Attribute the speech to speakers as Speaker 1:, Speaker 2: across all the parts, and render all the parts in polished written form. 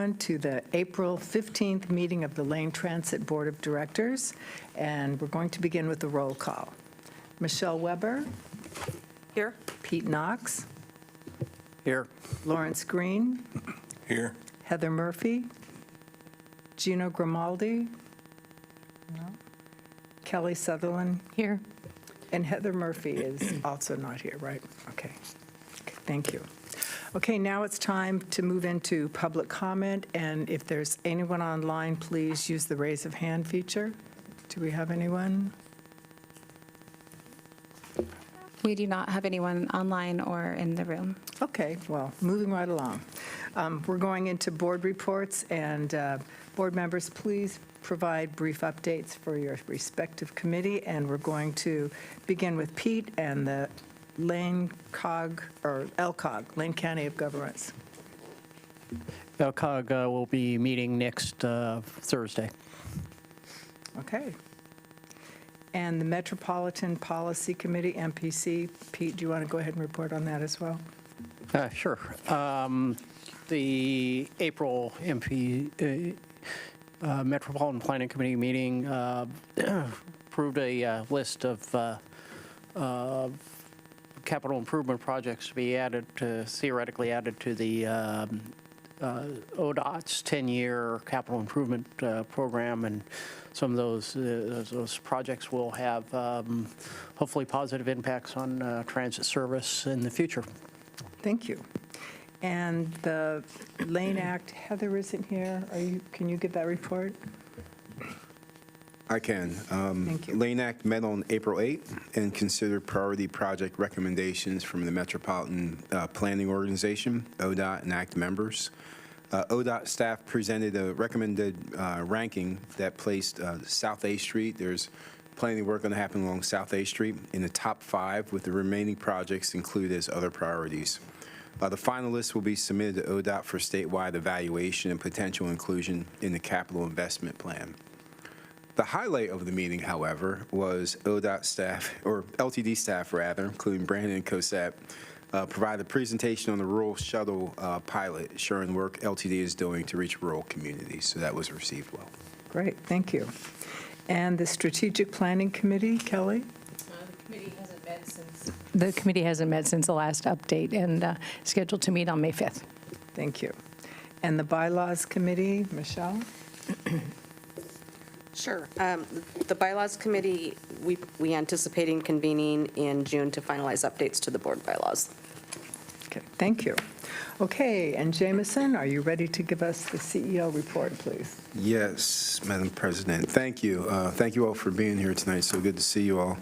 Speaker 1: everyone to the April 15th meeting of the Lane Transit Board of Directors, and we're going to begin with the roll call. Michelle Weber.
Speaker 2: Here.
Speaker 1: Pete Knox.
Speaker 3: Here.
Speaker 1: Lawrence Green.
Speaker 3: Here.
Speaker 1: Heather Murphy. Gino Grimaldi. No. Kelly Sutherland.
Speaker 2: Here.
Speaker 1: And Heather Murphy is also not here, right? Okay, thank you. Okay, now it's time to move into public comment, and if there's anyone online, please use the raise of hand feature. Do we have anyone?
Speaker 4: We do not have anyone online or in the room.
Speaker 1: Okay, well, moving right along. We're going into board reports, and board members, please provide brief updates for your respective committee, and we're going to begin with Pete and the LCOG, Lane County of Governments.
Speaker 3: LCOG will be meeting next Thursday.
Speaker 1: Okay. And the Metropolitan Policy Committee, MPC. Pete, do you want to go ahead and report on that as well?
Speaker 3: Sure. The April Metropolitan Planning Committee meeting approved a list of capital improvement projects to be theoretically added to the ODOT's 10-year capital improvement program, and some of those projects will have hopefully positive impacts on transit service in the future.
Speaker 1: Thank you. And the Lane Act, Heather isn't here. Can you give that report?
Speaker 5: I can.
Speaker 1: Thank you.
Speaker 5: Lane Act met on April 8th and considered priority project recommendations from the Metropolitan Planning Organization, ODOT, and ACT members. ODOT staff presented a recommended ranking that placed South A Street. There's plenty of work going to happen along South A Street in the top 5, with the remaining projects included as other priorities. The final list will be submitted to ODOT for statewide evaluation and potential inclusion in the capital investment plan. The highlight of the meeting, however, was ODOT staff, or LTD staff rather, including Brandon and Cosette, provided a presentation on the rural shuttle pilot, showing work LTD is doing to reach rural communities. So that was received well.
Speaker 1: Great, thank you. And the Strategic Planning Committee, Kelly?
Speaker 2: The committee hasn't met since the last update, and scheduled to meet on May 5th.
Speaker 1: Thank you. And the Bylaws Committee, Michelle?
Speaker 6: Sure. The Bylaws Committee, we anticipating convening in June to finalize updates to the board bylaws.
Speaker 1: Okay, thank you. Okay, and Jameson, are you ready to give us the CEO report, please?
Speaker 5: Yes, Madam President. Thank you. Thank you all for being here tonight. So good to see you all.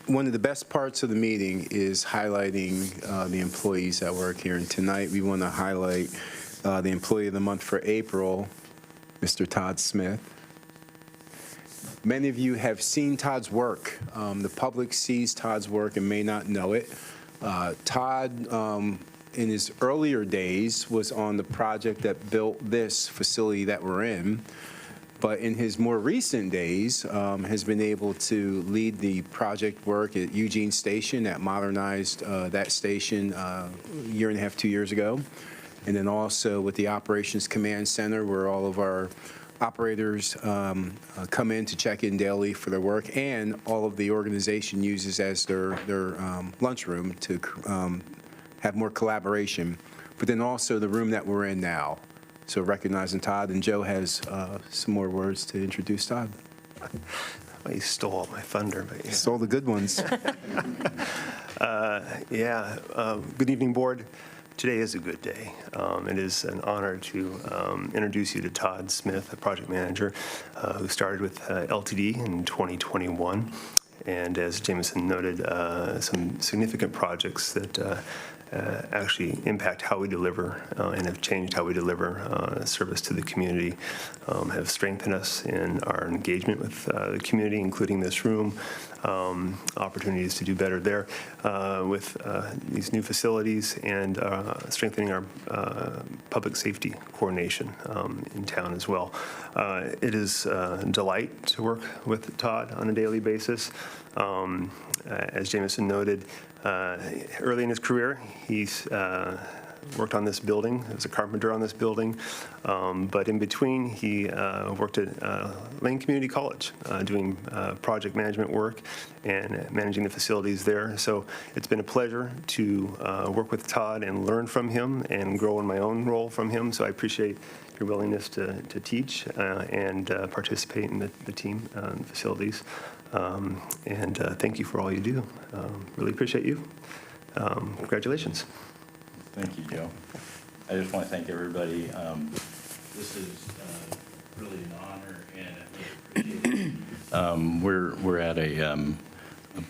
Speaker 5: One of the best parts of the meeting is highlighting the employees that work here. And tonight we want to highlight the Employee of the Month for April, Mr. Todd Smith. Many of you have seen Todd's work. The public sees Todd's work and may not know it. Todd, in his earlier days, was on the project that built this facility that we're in. But in his more recent days, has been able to lead the project work at Eugene Station, that modernized that station a year and a half, 2 years ago. And then also with the Operations Command Center, where all of our operators come in to check in daily for their work, and all of the organization uses as their lunchroom to have more collaboration. But then also the room that we're in now. So recognizing Todd, and Joe has some more words to introduce Todd.
Speaker 7: Well, you stole all my thunder. But yeah.
Speaker 5: Stole the good ones.
Speaker 7: Good evening, board. Today is a good day. It is an honor to introduce you to Todd Smith, a project manager who started with LTD in 2021. And as Jameson noted, some significant projects that actually impact how we deliver and have changed how we deliver service to the community, have strengthened us in our engagement with the community, including this room, opportunities to do better there with these new facilities, and strengthening our public safety coordination in town as well. It is a delight to work with Todd on a daily basis. As Jameson noted, early in his career, he's worked on this building, as a carpenter on this building. But in between, he worked at Lane Community College, doing project management work and managing the facilities there. So it's been a pleasure to work with Todd and learn from him and grow in my own role from him. So I appreciate your willingness to teach and participate in the team facilities. And thank you for all you do. Really appreciate you. Congratulations.
Speaker 8: Thank you, Joe. I just want to thank everybody. This is really an honor, and I really appreciate it. We're at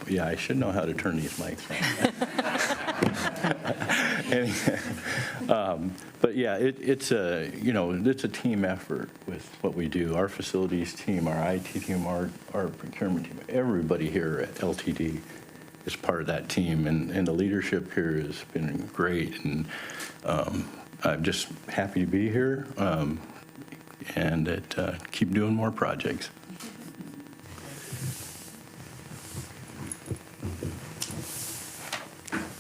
Speaker 8: yeah, I should know how to turn these mics on. Anyway, but yeah, it's a team effort with what we do. Our facilities team, our IT team, our procurement team, everybody here at LTD is part of that team, and the leadership here has been great, and I'm just happy to be here, and that keep doing more projects.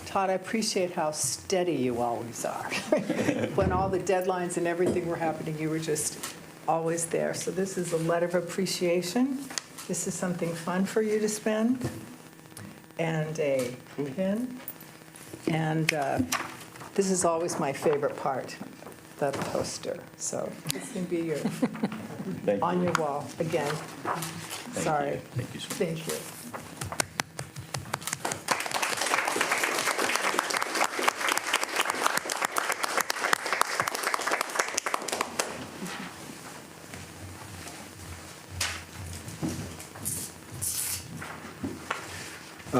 Speaker 1: Todd, I appreciate how steady you always are. When all the deadlines and everything were happening, you were just always there. So this is a letter of appreciation. This is something fun for you to spend. And a pin. And this is always my favorite part, the poster. So this can be your, on your wall again. Sorry.
Speaker 8: Thank you so much.
Speaker 1: Thank you.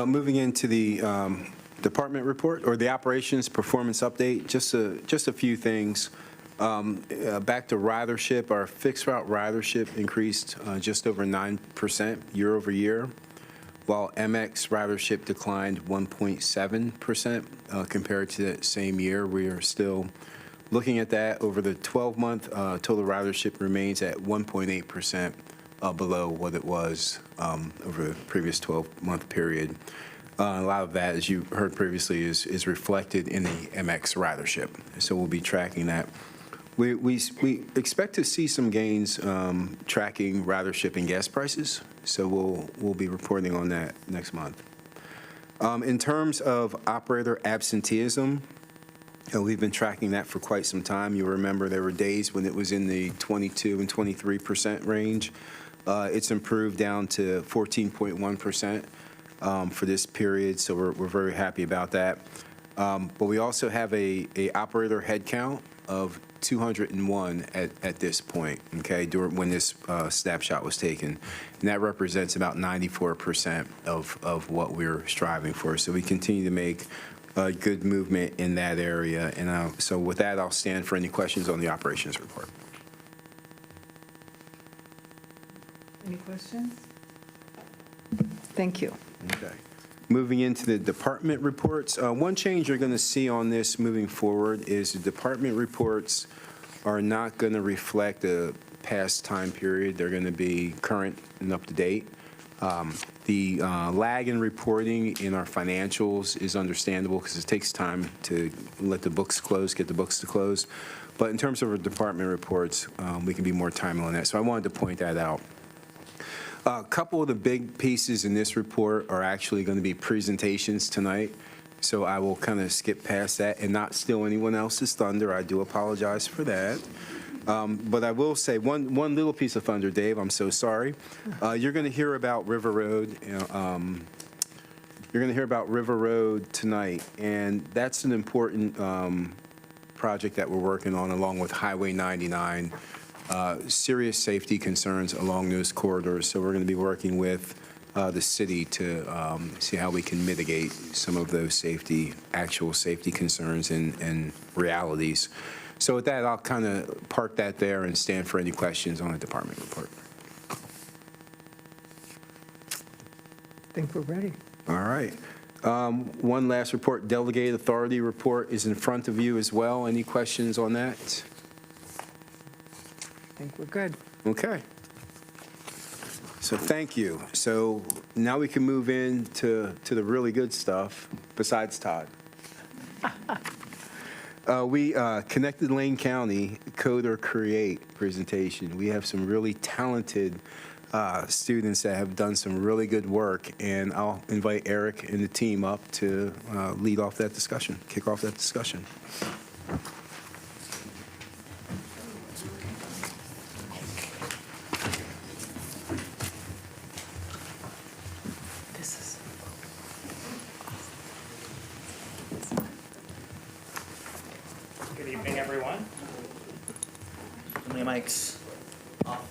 Speaker 5: Moving into the department report, or the operations performance update, just a few things. Back to ridership, our fixed route ridership increased just over 9% year over year, while MX ridership declined 1.7% compared to that same year. We are still looking at that over the 12-month. Total ridership remains at 1.8%. Below what it was over the previous 12-month period. A lot of that, as you heard previously, is reflected in the MX ridership. So we'll be tracking that. We expect to see some gains tracking ridership and gas prices. So we'll be reporting on that next month. In terms of operator absenteeism, we've been tracking that for quite some time. You'll remember there were days when it was in the 22 and 23% range. It's improved down to 14.1% for this period, so we're very happy about that. But we also have a operator headcount of 201 at this point, okay, when this snapshot was taken. And that represents about 94% of what we're striving for. So we continue to make good movement in that area. And so with that, I'll stand for any questions on the operations report.
Speaker 1: Any questions? Thank you.
Speaker 5: Okay. Moving into the department reports, one change you're going to see on this moving forward is the department reports are not going to reflect a past time period. They're going to be current and up to date. The lag in reporting in our financials is understandable because it takes time to let the books close, get the books to close. But in terms of our department reports, we can be more timely on that. So I wanted to point that out. A couple of the big pieces in this report are actually going to be presentations tonight, so I will kind of skip past that and not steal anyone else's thunder. I do apologize for that. But I will say one little piece of thunder, Dave. I'm so sorry. You're going to hear about River Road. You're going to hear about River Road tonight, and that's an important project that we're working on along with Highway 99. Serious safety concerns along those corridors. So we're going to be working with the city to see how we can mitigate some of those actual safety concerns and realities. So with that, I'll kind of park that there and stand for any questions on the department report.
Speaker 1: I think we're ready.
Speaker 5: All right. One last report, delegated authority report is in front of you as well. Any questions on that?
Speaker 1: I think we're good.
Speaker 5: Okay. So thank you. So now we can move into the really good stuff besides Todd. We Connected Lane County Code or Create presentation. We have some really talented students that have done some really good work, and I'll invite Eric and the team up to lead off that discussion, kick off that discussion.
Speaker 9: Good evening, everyone.
Speaker 10: My mic's off.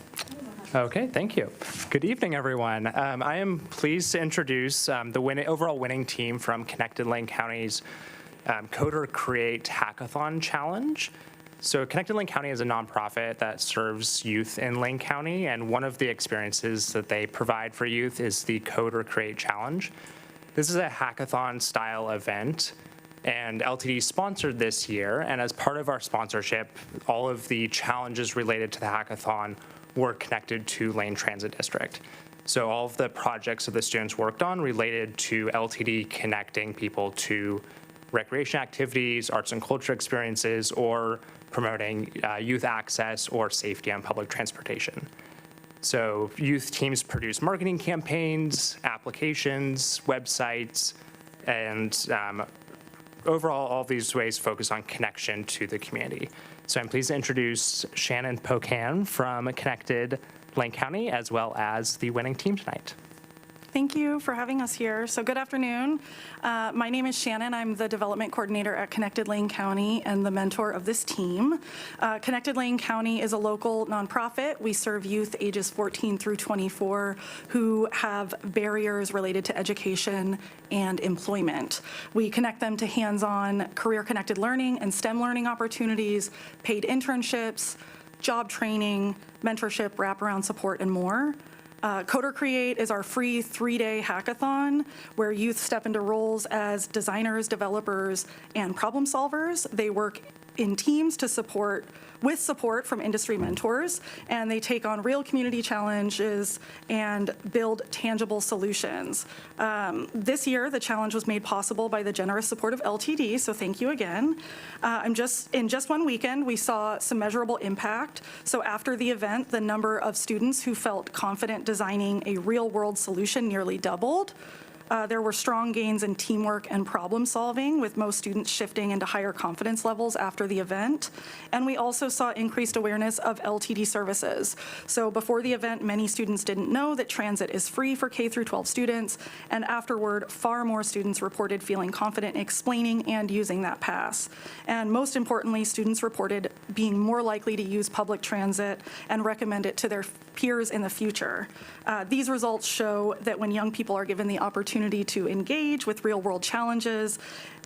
Speaker 9: Okay, thank you. Good evening, everyone. I am pleased to introduce the overall winning team from Connected Lane County's Code or Create Hackathon Challenge. So Connected Lane County is a nonprofit that serves youth in Lane County, and one of the experiences that they provide for youth is the Code or Create Challenge. This is a hackathon-style event, and LTD sponsored this year, and as part of our sponsorship, all of the challenges related to the hackathon were connected to Lane Transit District. So all of the projects that the students worked on related to LTD connecting people to recreation activities, arts and culture experiences, or promoting youth access or safety on public transportation. So youth teams produce marketing campaigns, applications, websites, and overall, all of these ways focus on connection to the community. So I'm pleased to introduce Shannon Pocan from Connected Lane County, as well as the winning team tonight.
Speaker 11: Thank you for having us here. So good afternoon. My name is Shannon. I'm the development coordinator at Connected Lane County and the mentor of this team. Connected Lane County is a local nonprofit. We serve youth ages 14 through 24 who have barriers related to education and employment. We connect them to hands-on career-connected learning and STEM learning opportunities, paid internships, job training, mentorship, wraparound support, and more. Code or Create is our free 3-day hackathon where youth step into roles as designers, developers, and problem solvers. They work in teams to support from industry mentors, and they take on real community challenges and build tangible solutions. This year, the challenge was made possible by the generous support of LTD, so thank you again. In just one weekend, we saw some measurable impact. So after the event, the number of students who felt confident designing a real-world solution nearly doubled. There were strong gains in teamwork and problem solving, with most students shifting into higher confidence levels after the event. And we also saw increased awareness of LTD services. So before the event, many students didn't know that transit is free for K through 12 students. And afterward, far more students reported feeling confident in explaining and using that pass. And most importantly, students reported being more likely to use public transit and recommend it to their peers in the future. These results show that when young people are given the opportunity to engage with real-world challenges,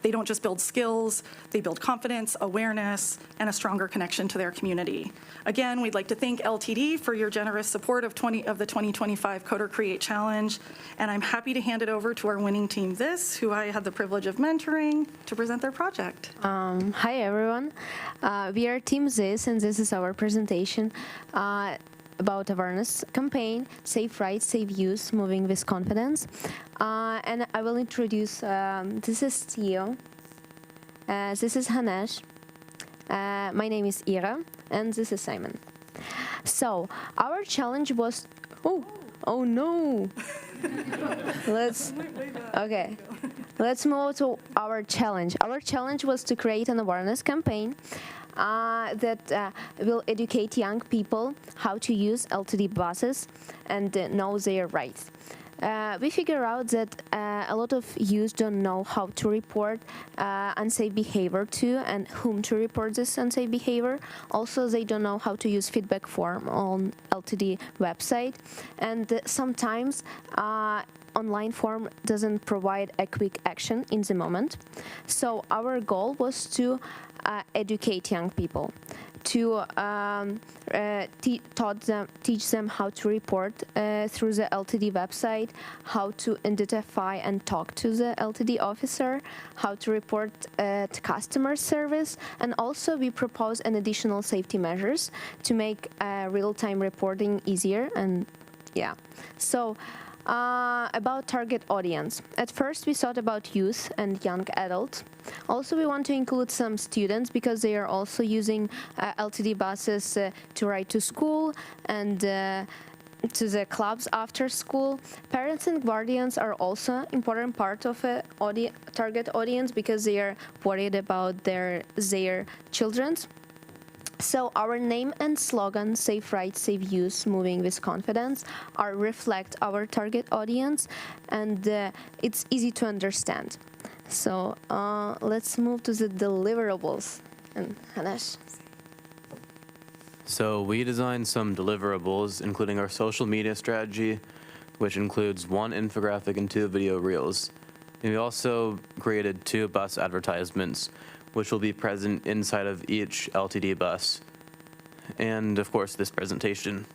Speaker 11: they don't just build skills, they build confidence, awareness, and a stronger connection to their community. Again, we'd like to thank LTD for your generous support of the 2025 Code or Create Challenge, and I'm happy to hand it over to our winning team, who I had the privilege of mentoring, to present their project.
Speaker 12: Hi, everyone. We are Team This, and this is our presentation about awareness campaign, Safe Rides, Safe Use, Moving with Confidence. And I will introduce, this is Theo, this is Hanesh, my name is Ira, and this is Simon. So, our challenge was, oh no. Let's move to our challenge. Our challenge was to create an awareness campaign that will educate young people how to use LTD buses and know their rights. We figure out that a lot of youth don't know how to report unsafe behavior to and whom to report this unsafe behavior. Also, they don't know how to use feedback form on LTD website, and sometimes online form doesn't provide a quick action in the moment. So our goal was to educate young people, to teach them how to report through the LTD website, how to identify and talk to the LTD officer, how to report to customer service, and also we propose an additional safety measures to make real-time reporting easier and Yeah. So about target audience. At first, we thought about youth and young adults. Also, we want to include some students because they are also using LTD buses to ride to school and to the clubs after school. Parents and guardians are also important part of a target audience because they are worried about their children. So our name and slogan, Safe Ride, Safe Use, Moving with Confidence, reflect our target audience, and it's easy to understand. So let's move to the deliverables. And Hanesh.
Speaker 13: So we designed some deliverables, including our social media strategy, which includes 1 infographic and 2 video reels. And we also created 2 bus advertisements, which will be present inside of each LTD bus, and of course this presentation.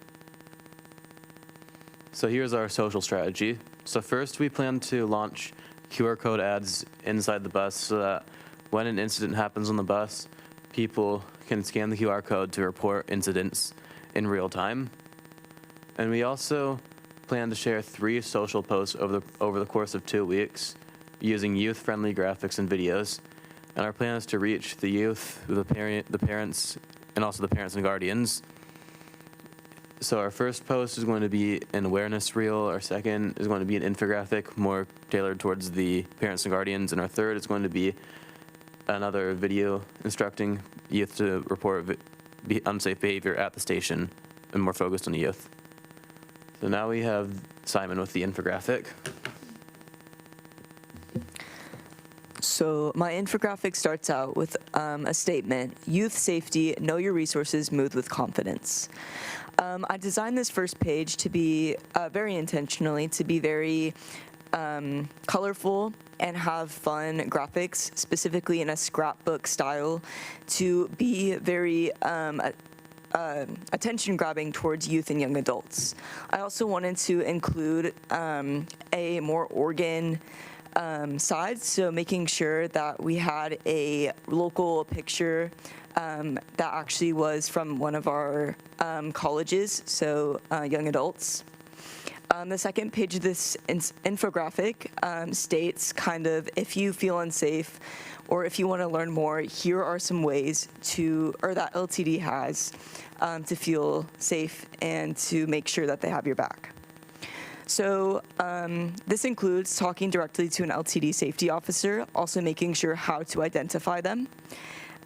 Speaker 13: So here's our social strategy. So first we plan to launch QR code ads inside the bus so that when an incident happens on the bus, people can scan the QR code to report incidents in real time. And we also plan to share 3 social posts over the course of 2 weeks using youth-friendly graphics and videos. And our plan is to reach the youth, the parents, and also the parents and guardians. So our first post is going to be an awareness reel. Our second is going to be an infographic more tailored towards the parents and guardians. And our third is going to be another video instructing youth to report unsafe behavior at the station and more focused on the youth. So now we have Simon with the infographic.
Speaker 14: So my infographic starts out with a statement: youth safety, know your resources, move with confidence. I designed this first page to be very intentionally, to be very colorful and have fun graphics, specifically in a scrapbook style, to be very attention-grabbing towards youth and young adults. I also wanted to include a more organ side, so making sure that we had a local picture that actually was from one of our colleges, so young adults. The second page of this infographic states kind of, if you feel unsafe or if you want to learn more, here are some ways that LTD has to feel safe and to make sure that they have your back. So this includes talking directly to an LTD safety officer, also making sure how to identify them,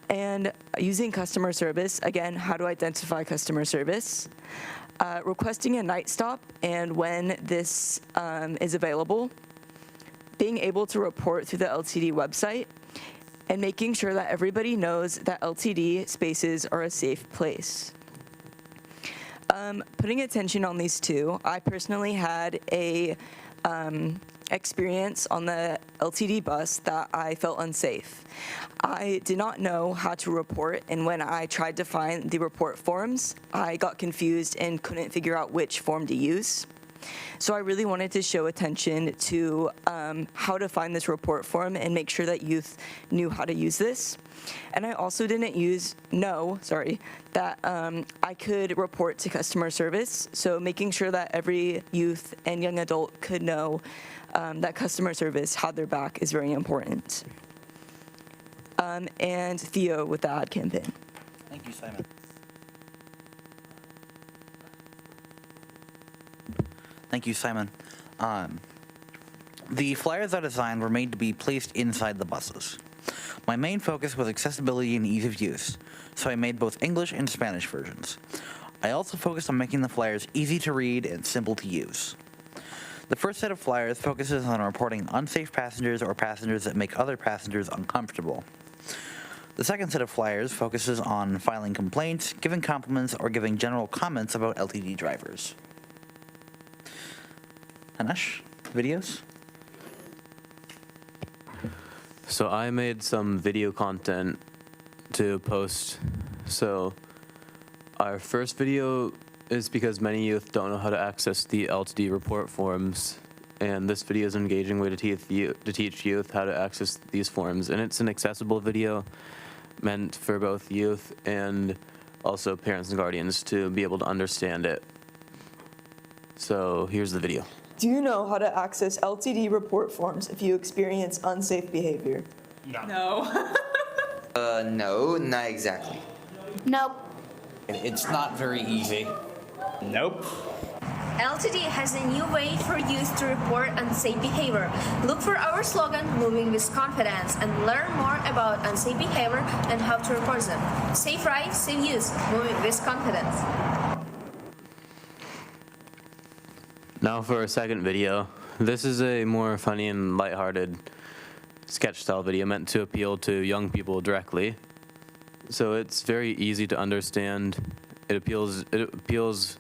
Speaker 14: and using customer service. Again, how to identify customer service, requesting a night stop, and when this is available, being able to report through the LTD website, and making sure that everybody knows that LTD spaces are a safe place. Putting attention on these 2, I personally had a experience on the LTD bus that I felt unsafe. I did not know how to report, and when I tried to find the report forms, I got confused and couldn't figure out which form to use. So I really wanted to show attention to how to find this report form and make sure that youth knew how to use this. And I also didn't know that I could report to customer service. So making sure that every youth and young adult could know that customer service had their back is very important. And Theo with the ad campaign.
Speaker 10: Thank you, Simon. Thank you, Simon. The flyers I designed were made to be placed inside the buses. My main focus was accessibility and ease of use, so I made both English and Spanish versions. I also focused on making the flyers easy to read and simple to use. The first set of flyers focuses on reporting unsafe passengers or passengers that make other passengers uncomfortable. The second set of flyers focuses on filing complaints, giving compliments, or giving general comments about LTD drivers. Hanesh, videos?
Speaker 13: So I made some video content to post. So our first video is because many youth don't know how to access the LTD report forms, and this video is an engaging way to teach youth how to access these forms. And it's an accessible video meant for both youth and also parents and guardians to be able to understand it. So here's the video.
Speaker 14: Do you know how to access LTD report forms if you experience unsafe behavior?
Speaker 15: No, not exactly.
Speaker 12: Nope.
Speaker 15: It's not very easy. Nope.
Speaker 12: LTD has a new way for youth to report unsafe behavior. Look for our slogan, Moving with Confidence, and learn more about unsafe behavior and how to report them. Safe ride, safe use, moving with confidence.
Speaker 13: Now for a second video. This is a more funny and lighthearted sketch style video meant to appeal to young people directly. So it's very easy to understand. It appeals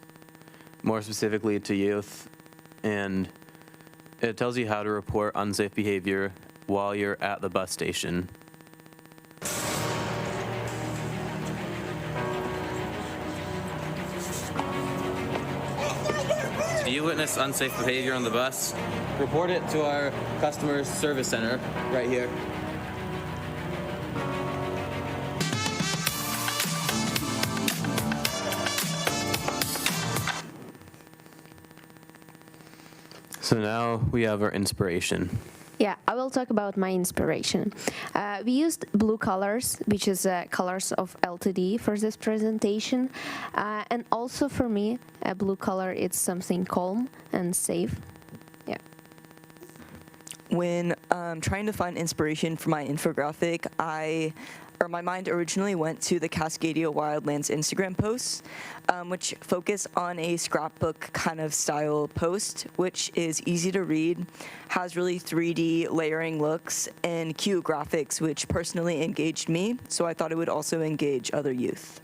Speaker 13: more specifically to youth, and it tells you how to report unsafe behavior while you're at the bus station. Do you witness unsafe behavior on the bus? Report it to our customer service center right here. So now we have our inspiration.
Speaker 12: Yeah, I will talk about my inspiration. We used blue colors, which is colors of LTD for this presentation. And also for me, a blue color, it's something calm and safe. Yeah.
Speaker 14: When trying to find inspiration for my infographic, my mind originally went to the Cascadia Wildlands Instagram posts, which focus on a scrapbook kind of style post, which is easy to read, has really 3D layering looks, and cute graphics, which personally engaged me, so I thought it would also engage other youth.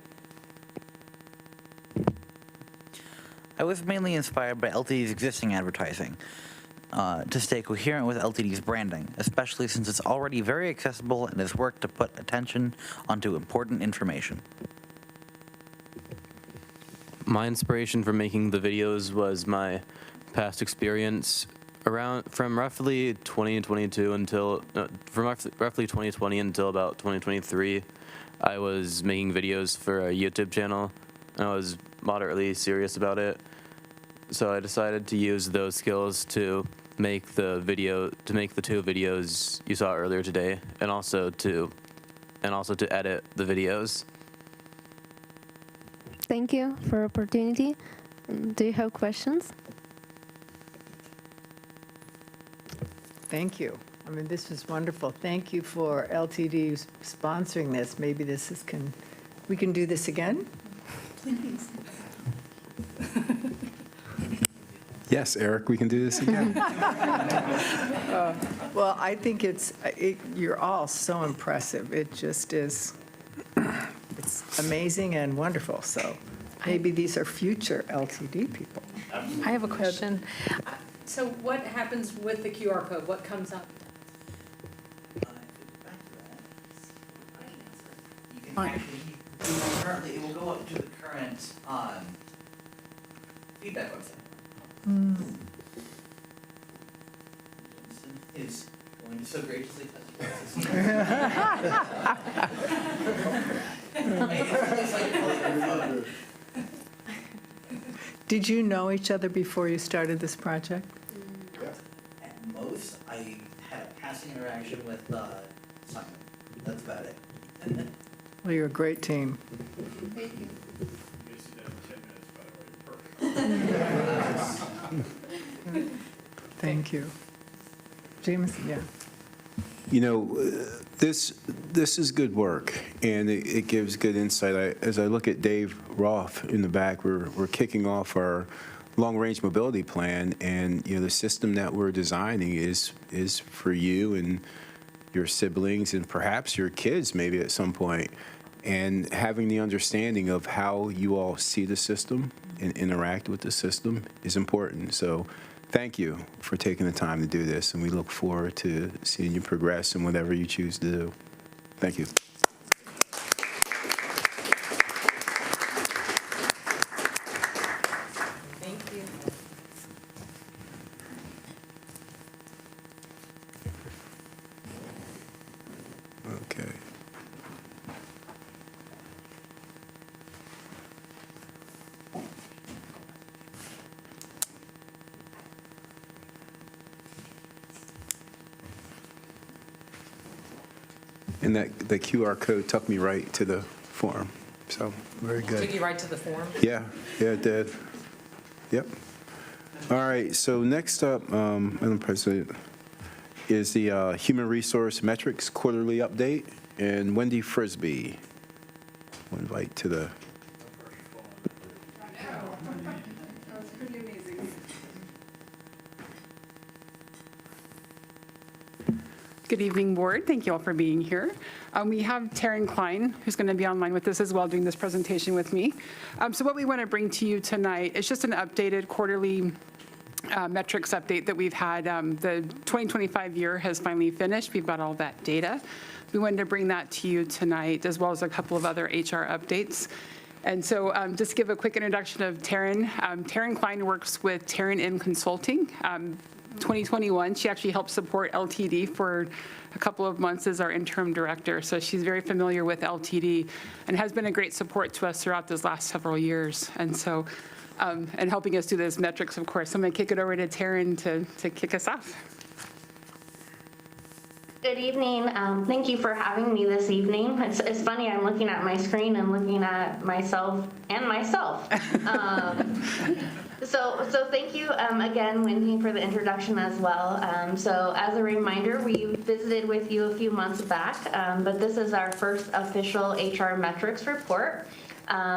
Speaker 10: I was mainly inspired by LTD's existing advertising to stay coherent with LTD's branding, especially since it's already very accessible and has worked to put attention onto important information.
Speaker 13: My inspiration for making the videos was my past experience from roughly 2022 until roughly 2020 until about 2023. I was making videos for a YouTube channel, and I was moderately serious about it. So I decided to use those skills to make the two videos you saw earlier today, and also to edit the videos.
Speaker 12: Thank you for opportunity. Do you have questions?
Speaker 1: Thank you. I mean, this was wonderful. Thank you for LTD sponsoring this. Maybe we can do this again?
Speaker 12: Please.
Speaker 5: Yes, Eric, we can do this again.
Speaker 1: Well, I think you're all so impressive. It just is, it's amazing and wonderful. So maybe these are future LTD people.
Speaker 2: I have a question.
Speaker 16: So what happens with the QR code? What comes up?
Speaker 10: Currently, it will go up to the current feedback website. Is going to so graciously touch
Speaker 1: Did you know each other before you started this project?
Speaker 10: At most, I had a passing interaction with Simon. That's about it.
Speaker 1: Well, you're a great team.
Speaker 12: Thank you.
Speaker 1: Thank you. Jameson, yeah.
Speaker 5: You know, this is good work, and it gives good insight. As I look at Dave Roth in the back, we're kicking off our long-range mobility plan, and the system that we're designing is for you and your siblings and perhaps your kids maybe at some point. And having the understanding of how you all see the system and interact with the system is important. So thank you for taking the time to do this, and we look forward to seeing you progress in whatever you choose to do. Thank you.
Speaker 16: Thank you.
Speaker 5: Okay. And the QR code took me right to the form. So, very good.
Speaker 16: Took you right to the form?
Speaker 5: Yeah, it did. Yep. All right, so next up, Madam President, is the Human Resource Metrics Quarterly Update. And Wendy Frisbee, we'll invite to the...
Speaker 17: Good evening, Board. Thank you all for being here. We have Taryn Klein, who's going to be online with us as well, doing this presentation with me. So what we want to bring to you tonight is just an updated quarterly metrics update that we've had. The 2025 year has finally finished. We've got all that data. We wanted to bring that to you tonight, as well as a couple of other HR updates. And so just give a quick introduction of Taryn. Taryn Klein works with Taryn M Consulting. 2021, she actually helped support LTD for a couple of months as our interim director. So she's very familiar with LTD and has been a great support to us throughout those last several years. And so, and helping us do those metrics, of course. So I'm going to kick it over to Taryn to kick us off.
Speaker 18: Good evening. Thank you for having me this evening. It's funny, I'm looking at my screen and looking at myself and myself. So thank you again, Wendy, for the introduction as well. So as a reminder, we visited with you a few months back, but this is our first official HR metrics report.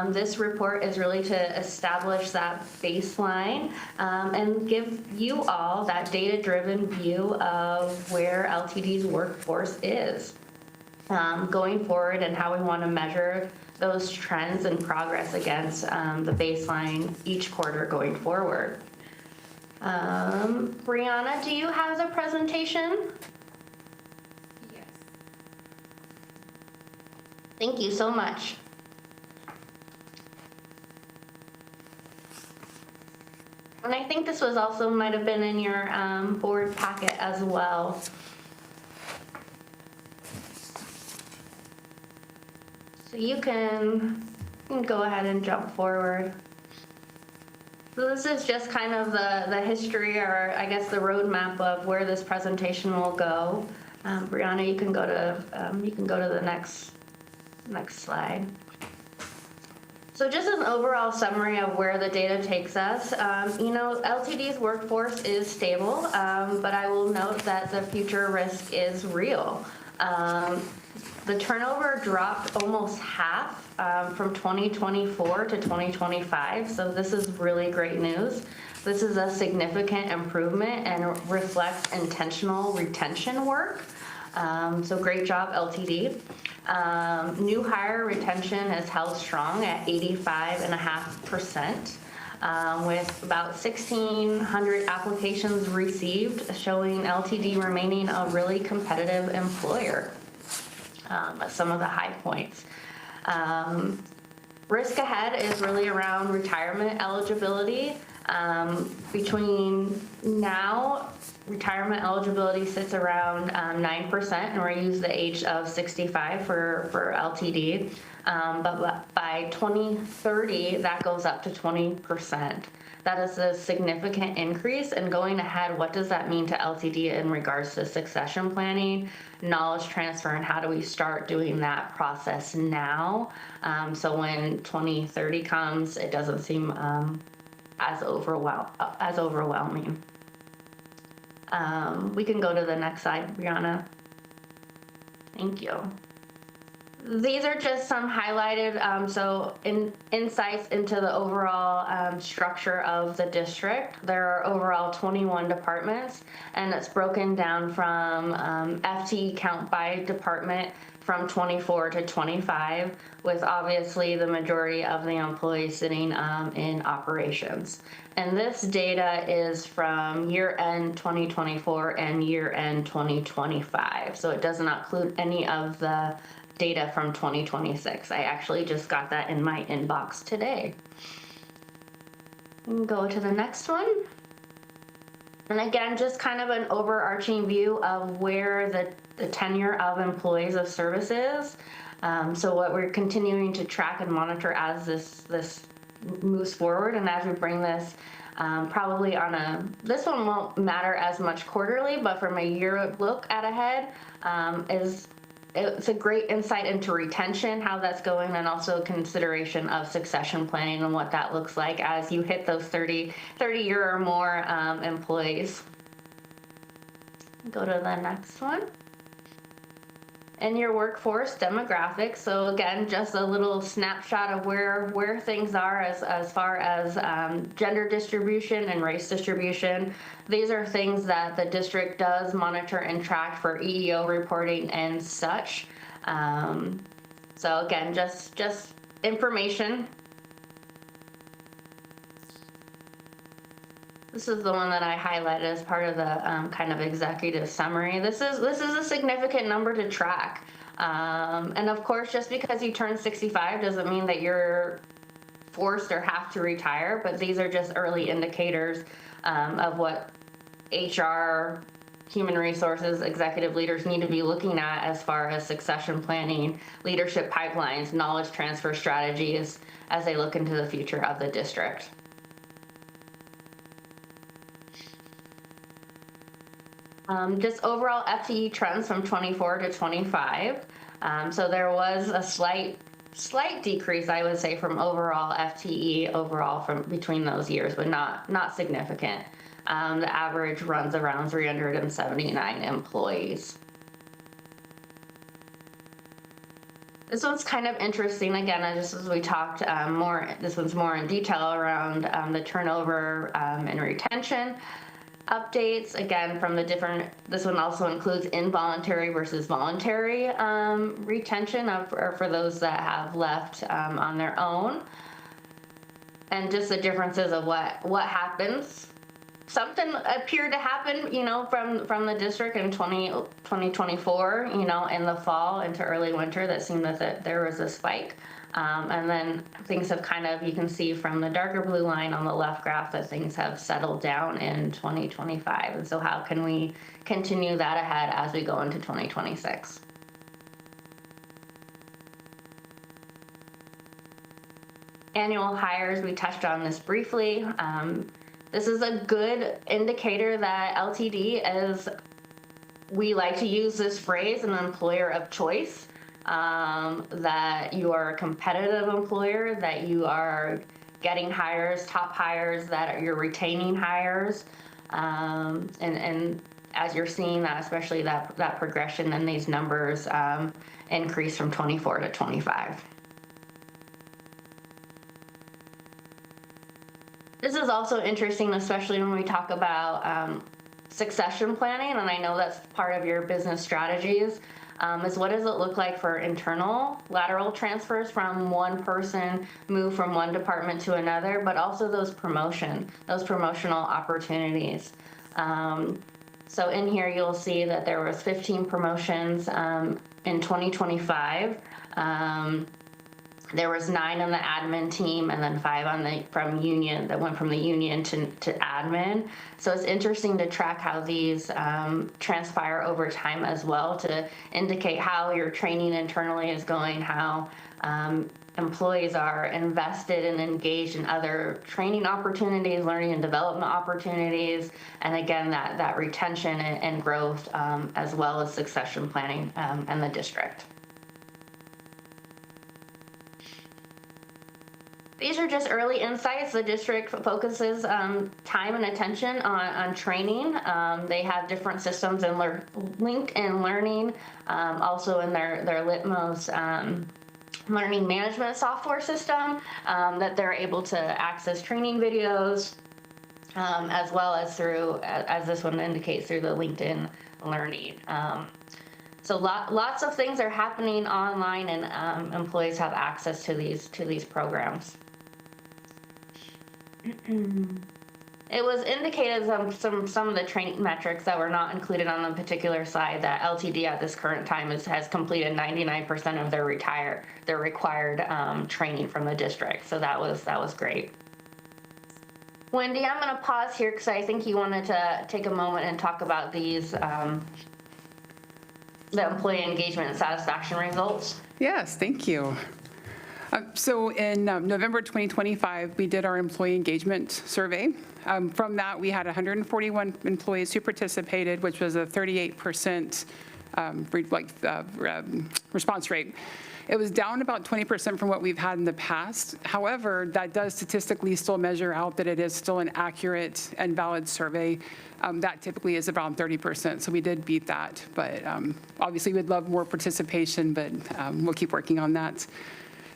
Speaker 18: This report is really to establish that baseline and give you all that data-driven view of where LTD's workforce is going forward and how we want to measure those trends and progress against the baseline each quarter going forward. Brianna, do you have the presentation? Yes. Thank you so much. And I think this was also might have been in your board packet as well. So you can go ahead and jump forward. So this is just kind of the history, or I guess the roadmap of where this presentation will go. Brianna, you can go to the next slide. So just an overall summary of where the data takes us. LTD's workforce is stable, but I will note that the future risk is real. The turnover dropped almost half from 2024 to 2025, so this is really great news. This is a significant improvement and reflects intentional retention work. So great job, LTD. New hire retention is held strong at 85.5%, with about 1,600 applications received, showing LTD remaining a really competitive employer. Some of the high points. Risk ahead is really around retirement eligibility. Between now, retirement eligibility sits around 9%, and we use the age of 65 for LTD. But by 2030, that goes up to 20%. That is a significant increase. And going ahead, what does that mean to LTD in regards to succession planning, knowledge transfer, and how do we start doing that process now? So when 2030 comes, it doesn't seem as overwhelming. We can go to the next slide, Brianna. Thank you. These are just some highlighted insights into the overall structure of the district. There are overall 21 departments, and it's broken down from FTE count by department from 24 to 25, with obviously the majority of the employees sitting in operations. And this data is from year-end 2024 and year-end 2025, so it does not include any of the data from 2026. I actually just got that in my inbox today. We can go to the next one. And again, just kind of an overarching view of where the tenure of employees of service is. So what we're continuing to track and monitor as this moves forward, and as we bring this probably this one won't matter as much quarterly, but from a year look at ahead is it's a great insight into retention, how that's going, and also consideration of succession planning and what that looks like as you hit those 30-year or more employees. Go to the next one. And your workforce demographics. So again, just a little snapshot of where things are as far as gender distribution and race distribution. These are things that the district does monitor and track for EEO reporting and such. So again, just information. This is the one that I highlighted as part of the kind of executive summary. This is a significant number to track. And of course, just because you turn 65 doesn't mean that you're forced or have to retire, but these are just early indicators of what HR, human resources, executive leaders need to be looking at as far as succession planning, leadership pipelines, knowledge transfer strategies as they look into the future of the district. Just overall FTE trends from 24 to 25. So there was a slight decrease, I would say, from overall FTE overall from between those years, but not significant. The average runs around 379 employees. This one's kind of interesting. Again, just as we talked this one's more in detail around the turnover and retention updates. Again, from the different, this one also includes involuntary versus voluntary retention for those that have left on their own. And just the differences of what happens. Something appeared to happen, from the district in 2024, in the fall into early winter that seemed that there was a spike. And then things have kind of, you can see from the darker blue line on the left graph that things have settled down in 2025. And so how can we continue that ahead as we go into 2026? Annual hires, we touched on this briefly. This is a good indicator that LTD is, we like to use this phrase, an employer of choice. That you are a competitive employer, that you are getting hires, top hires, that you're retaining hires. And as you're seeing that, especially that progression and these numbers increase from 24 to 25. This is also interesting, especially when we talk about succession planning, and I know that's part of your business strategies. Is what does it look like for internal lateral transfers from one person, move from one department to another, but also those promotional opportunities. So in here you'll see that there was 15 promotions in 2025. There was 9 on the admin team and then 5 from union that went from the union to admin. So it's interesting to track how these transpire over time as well to indicate how your training internally is going, how employees are invested and engaged in other training opportunities, learning and development opportunities, and again, that retention and growth as well as succession planning in the district. These are just early insights. The district focuses time and attention on training. They have different systems in LinkedIn Learning, also in their Litmos learning management software system that they're able to access training videos, as well as through, as this one indicates, through the LinkedIn Learning. So lots of things are happening online, and employees have access to these programs. It was indicated some of the training metrics that were not included on the particular slide that LTD at this current time has completed 99% of their required training from the district. So that was great. Wendy, I'm going to pause here because I think you wanted to take a moment and talk about these the employee engagement and satisfaction results.
Speaker 17: Yes, thank you. So in November 2025, we did our employee engagement survey. From that, we had 141 employees who participated, which was a 38% response rate. It was down about 20% from what we've had in the past. However, that does statistically still measure out that it is still an accurate and valid survey. That typically is around 30%, so we did beat that. But obviously, we'd love more participation, but we'll keep working on that.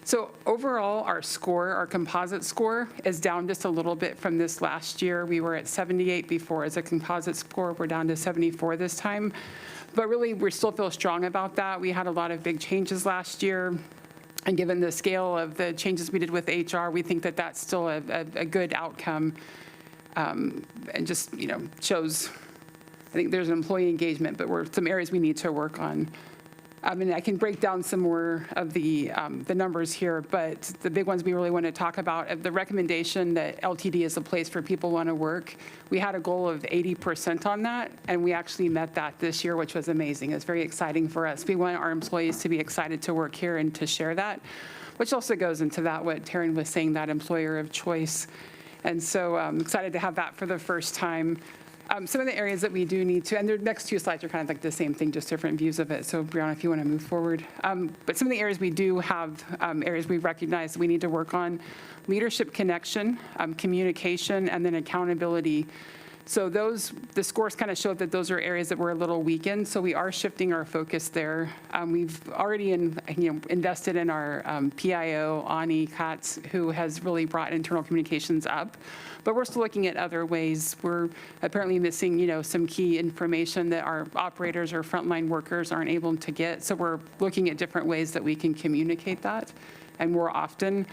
Speaker 17: So overall, our score, our composite score, is down just a little bit from this last year. We were at 78 before as a composite score. We're down to 74 this time. But really, we still feel strong about that. We had a lot of big changes last year. And given the scale of the changes we did with HR, we think that that's still a good outcome. And just, shows, I think there's an employee engagement, but some areas we need to work on. I can break down some more of the numbers here, but the big ones we really want to talk about, the recommendation that LTD is a place for people who want to work. We had a goal of 80% on that, and we actually met that this year, which was amazing. It's very exciting for us. We want our employees to be excited to work here and to share that, which also goes into that, what Taryn was saying, that employer of choice. And so I'm excited to have that for the first time. Some of the areas that we do need to, and the next two slides are kind of like the same thing, just different views of it. So Brianna, if you want to move forward. But some of the areas we do have, areas we recognize that we need to work on: leadership connection, communication, and then accountability. So the scores kind of showed that those are areas that were a little weakened. So we are shifting our focus there. We've already invested in our PIO, Ani Katz, who has really brought internal communications up. But we're still looking at other ways. We're apparently missing, some key information that our operators or frontline workers aren't able to get. So we're looking at different ways that we can communicate that, and more often.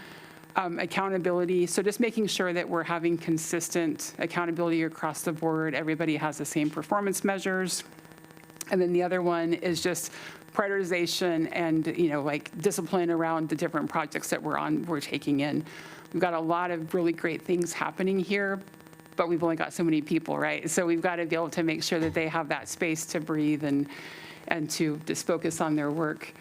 Speaker 17: Accountability, so just making sure that we're having consistent accountability across the board. Everybody has the same performance measures. And then the other one is just prioritization and, discipline around the different projects that we're taking in. We've got a lot of really great things happening here, but we've only got so many people, right? So we've got to be able to make sure that they have that space to breathe and to just focus on their work.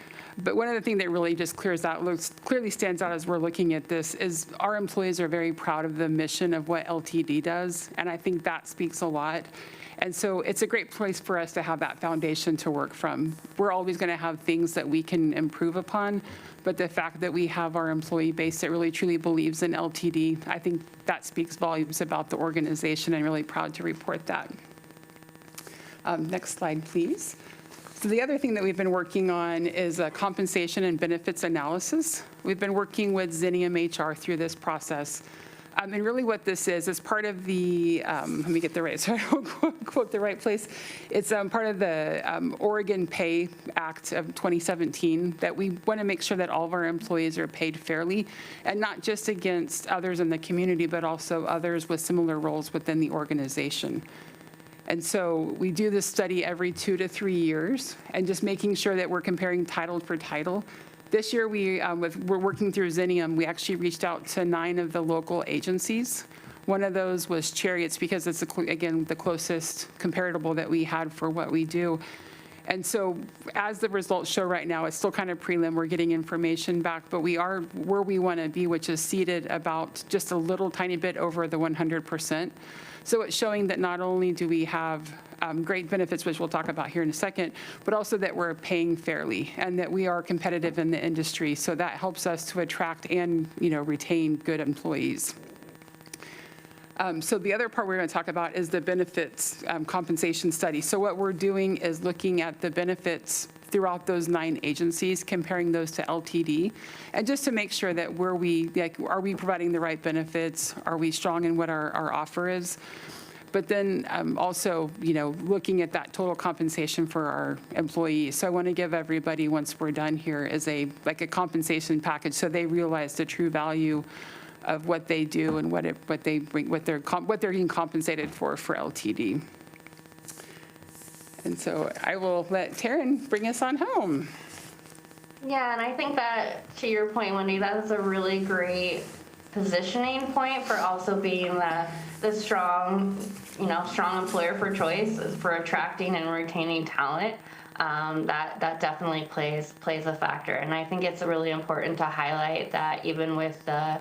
Speaker 17: But one of the things that really just clearly stands out as we're looking at this is our employees are very proud of the mission of what LTD does, and I think that speaks a lot. And so it's a great place for us to have that foundation to work from. We're always going to have things that we can improve upon, but the fact that we have our employee base that really truly believes in LTD, I think that speaks volumes about the organization, and really proud to report that. Next slide, please. So the other thing that we've been working on is compensation and benefits analysis. We've been working with Xenium HR through this process. And really what this is part of the, let me get the right, so I don't quote the right place. It's part of the Oregon Pay Act of 2017, that we want to make sure that all of our employees are paid fairly, and not just against others in the community, but also others with similar roles within the organization. And so we do this study every 2 to 3 years, and just making sure that we're comparing title for title. This year, we're working through Xenium. We actually reached out to 9 of the local agencies. One of those was Chariots, because it's, again, the closest comparable that we had for what we do. And so as the results show right now, it's still kind of prelim. We're getting information back, but we are where we want to be, which is seated about just a little tiny bit over the 100%. So it's showing that not only do we have great benefits, which we'll talk about here in a second, but also that we're paying fairly and that we are competitive in the industry. So that helps us to attract and retain good employees. So the other part we're going to talk about is the benefits compensation study. So what we're doing is looking at the benefits throughout those 9 agencies, comparing those to LTD, and just to make sure that are we providing the right benefits? Are we strong in what our offer is? But then also, looking at that total compensation for our employees. So I want to give everybody, once we're done here, is a compensation package, so they realize the true value of what they do and what they're getting compensated for LTD. And so I will let Taryn bring us on home.
Speaker 18: Yeah, and I think that, to your point, Wendy, that's a really great positioning point for also being the strong employer for choice for attracting and retaining talent. That definitely plays a factor. And I think it's really important to highlight that even with the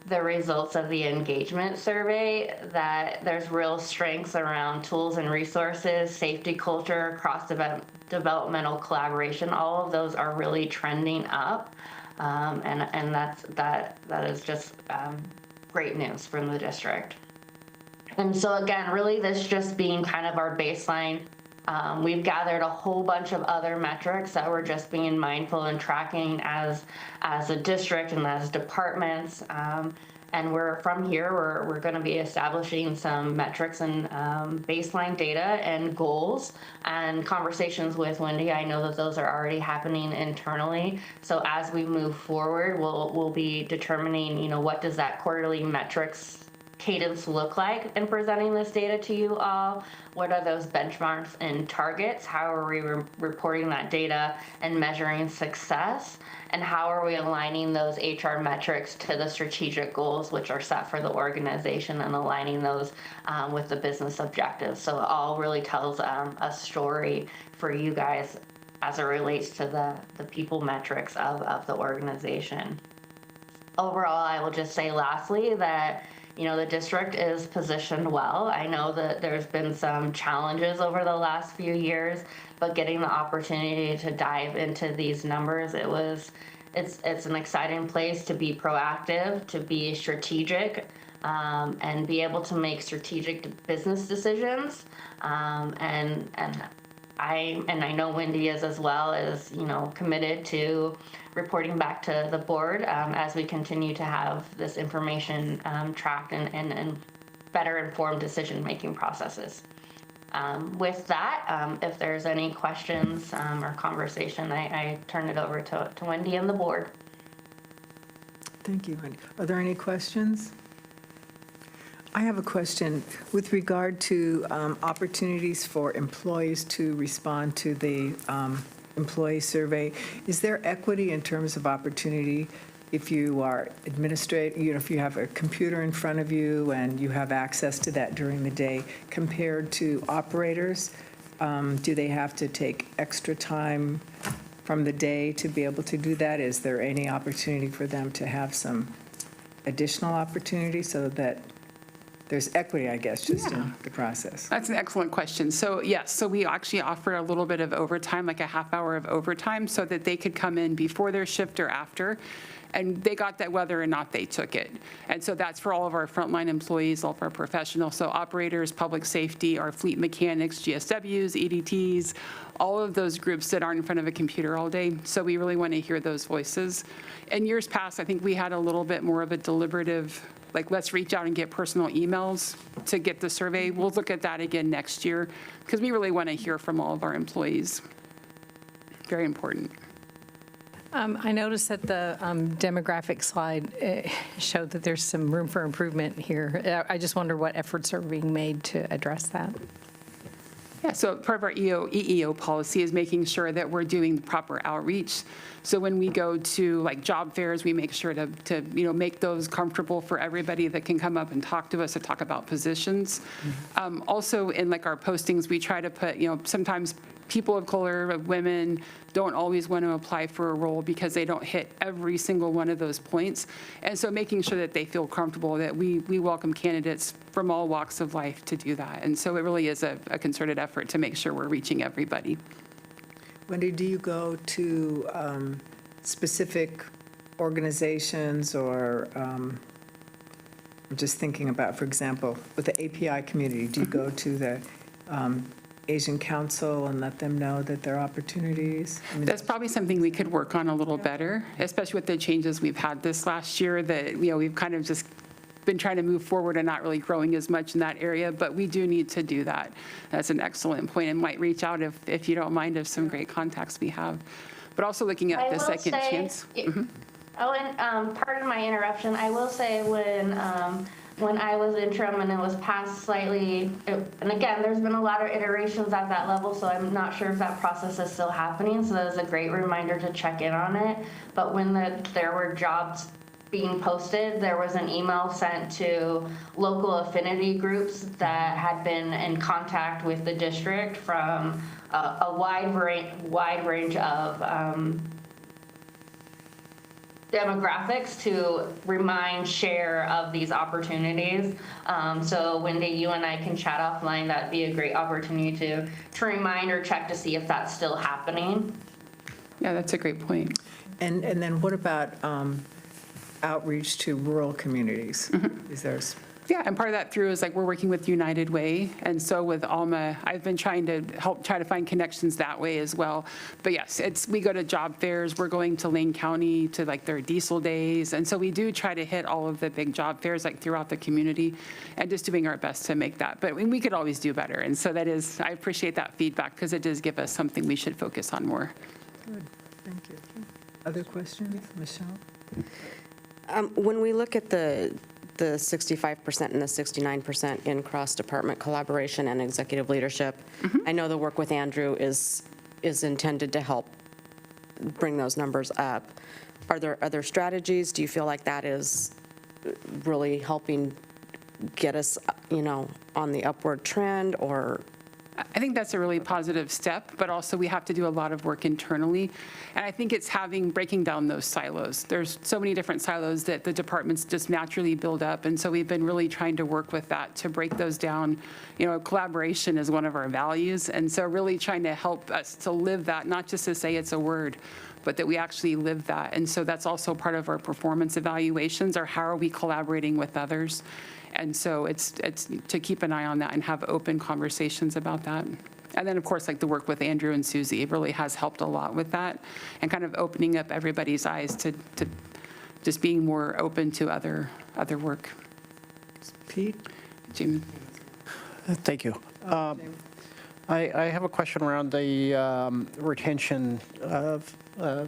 Speaker 18: the results of the engagement survey that there's real strengths around tools and resources, safety culture, cross-developmental collaboration. All of those are really trending up, and that is just great news from the district. And so again, really this just being kind of our baseline. We've gathered a whole bunch of other metrics that we're just being mindful and tracking as a district and as departments. And from here, we're going to be establishing some metrics and baseline data and goals and conversations with Wendy. I know that those are already happening internally. So as we move forward, we'll be determining, what does that quarterly metrics cadence look like in presenting this data to you all? What are those benchmarks and targets? How are we reporting that data and measuring success? And how are we aligning those HR metrics to the strategic goals which are set for the organization and aligning those with the business objectives? So it all really tells a story for you guys as it relates to the people metrics of the organization. Overall, I will just say lastly that the district is positioned well. I know that there's been some challenges over the last few years, but getting the opportunity to dive into these numbers, it's an exciting place to be proactive, to be strategic, and be able to make strategic business decisions. And I know Wendy is as well, is committed to reporting back to the board as we continue to have this information tracked and better informed decision-making processes. With that, if there's any questions or conversation, I turn it over to Wendy and the board.
Speaker 1: Thank you, Wendy. Are there any questions? I have a question with regard to opportunities for employees to respond to the employee survey. Is there equity in terms of opportunity if you are if you have a computer in front of you and you have access to that during the day compared to operators? Do they have to take extra time from the day to be able to do that? Is there any opportunity for them to have some additional opportunity so that there's equity, I guess, just in the process?
Speaker 17: That's an excellent question. So yes, so we actually offer a little bit of overtime, like a half hour of overtime, so that they could come in before their shift or after, and they got that whether or not they took it. And so that's for all of our frontline employees, all of our professionals, so operators, public safety, our fleet mechanics, GSWs, EDTs, all of those groups that aren't in front of a computer all day. So we really want to hear those voices. In years past, I think we had a little bit more of a deliberative, like, let's reach out and get personal emails to get the survey. We'll look at that again next year because we really want to hear from all of our employees. Very important.
Speaker 2: I noticed that the demographic slide showed that there's some room for improvement here. I just wonder what efforts are being made to address that.
Speaker 17: Yeah, so part of our EEO policy is making sure that we're doing the proper outreach. So when we go to like job fairs, we make sure to make those comfortable for everybody that can come up and talk to us to talk about positions. Also in like our postings, we try to put, sometimes people of color, women don't always want to apply for a role because they don't hit every single one of those points. And so making sure that they feel comfortable, that we welcome candidates from all walks of life to do that. And so it really is a concerted effort to make sure we're reaching everybody.
Speaker 1: Wendy, do you go to specific organizations or I'm just thinking about, for example, with the API community, do you go to the Asian Council and let them know that there are opportunities?
Speaker 17: That's probably something we could work on a little better, especially with the changes we've had this last year that, we've kind of just been trying to move forward and not really growing as much in that area, but we do need to do that. That's an excellent point, and might reach out if you don't mind, of some great contacts we have. But also looking at the second chance.
Speaker 18: Oh, and pardon my interruption, I will say when I was interim and it was passed slightly, and again, there's been a lot of iterations at that level, so I'm not sure if that process is still happening, so that is a great reminder to check in on it. But when there were jobs being posted, there was an email sent to local affinity groups that had been in contact with the district from a wide range of demographics to share of these opportunities. So Wendy, you and I can chat offline. That'd be a great opportunity to remind or check to see if that's still happening.
Speaker 17: Yeah, that's a great point.
Speaker 1: And then what about outreach to rural communities? Is there?
Speaker 17: Yeah, and part of that through is like we're working with United Way. And so with Alma, I've been trying to try to find connections that way as well. But yes, we go to job fairs. We're going to Lane County to like their diesel days. And so we do try to hit all of the big job fairs like throughout the community and just doing our best to make that. But we could always do better. And so I appreciate that feedback because it does give us something we should focus on more.
Speaker 1: Good, thank you. Other questions, Michelle?
Speaker 6: When we look at the 65% and the 69% in cross-department collaboration and executive leadership, I know the work with Andrew is intended to help bring those numbers up. Are there other strategies? Do you feel like that is really helping get us, on the upward trend, or?
Speaker 17: I think that's a really positive step, but also we have to do a lot of work internally. And I think it's breaking down those silos. There's so many different silos that the departments just naturally build up. And so we've been really trying to work with that to break those down. Collaboration is one of our values. And so really trying to help us to live that, not just to say it's a word, but that we actually live that. And so that's also part of our performance evaluations, or how are we collaborating with others. And so it's to keep an eye on that and have open conversations about that. And then, of course, like the work with Andrew and Susie, it really has helped a lot with that and kind of opening up everybody's eyes to just being more open to other work.
Speaker 1: Pete?
Speaker 17: Jim?
Speaker 3: Thank you. I have a question around the retention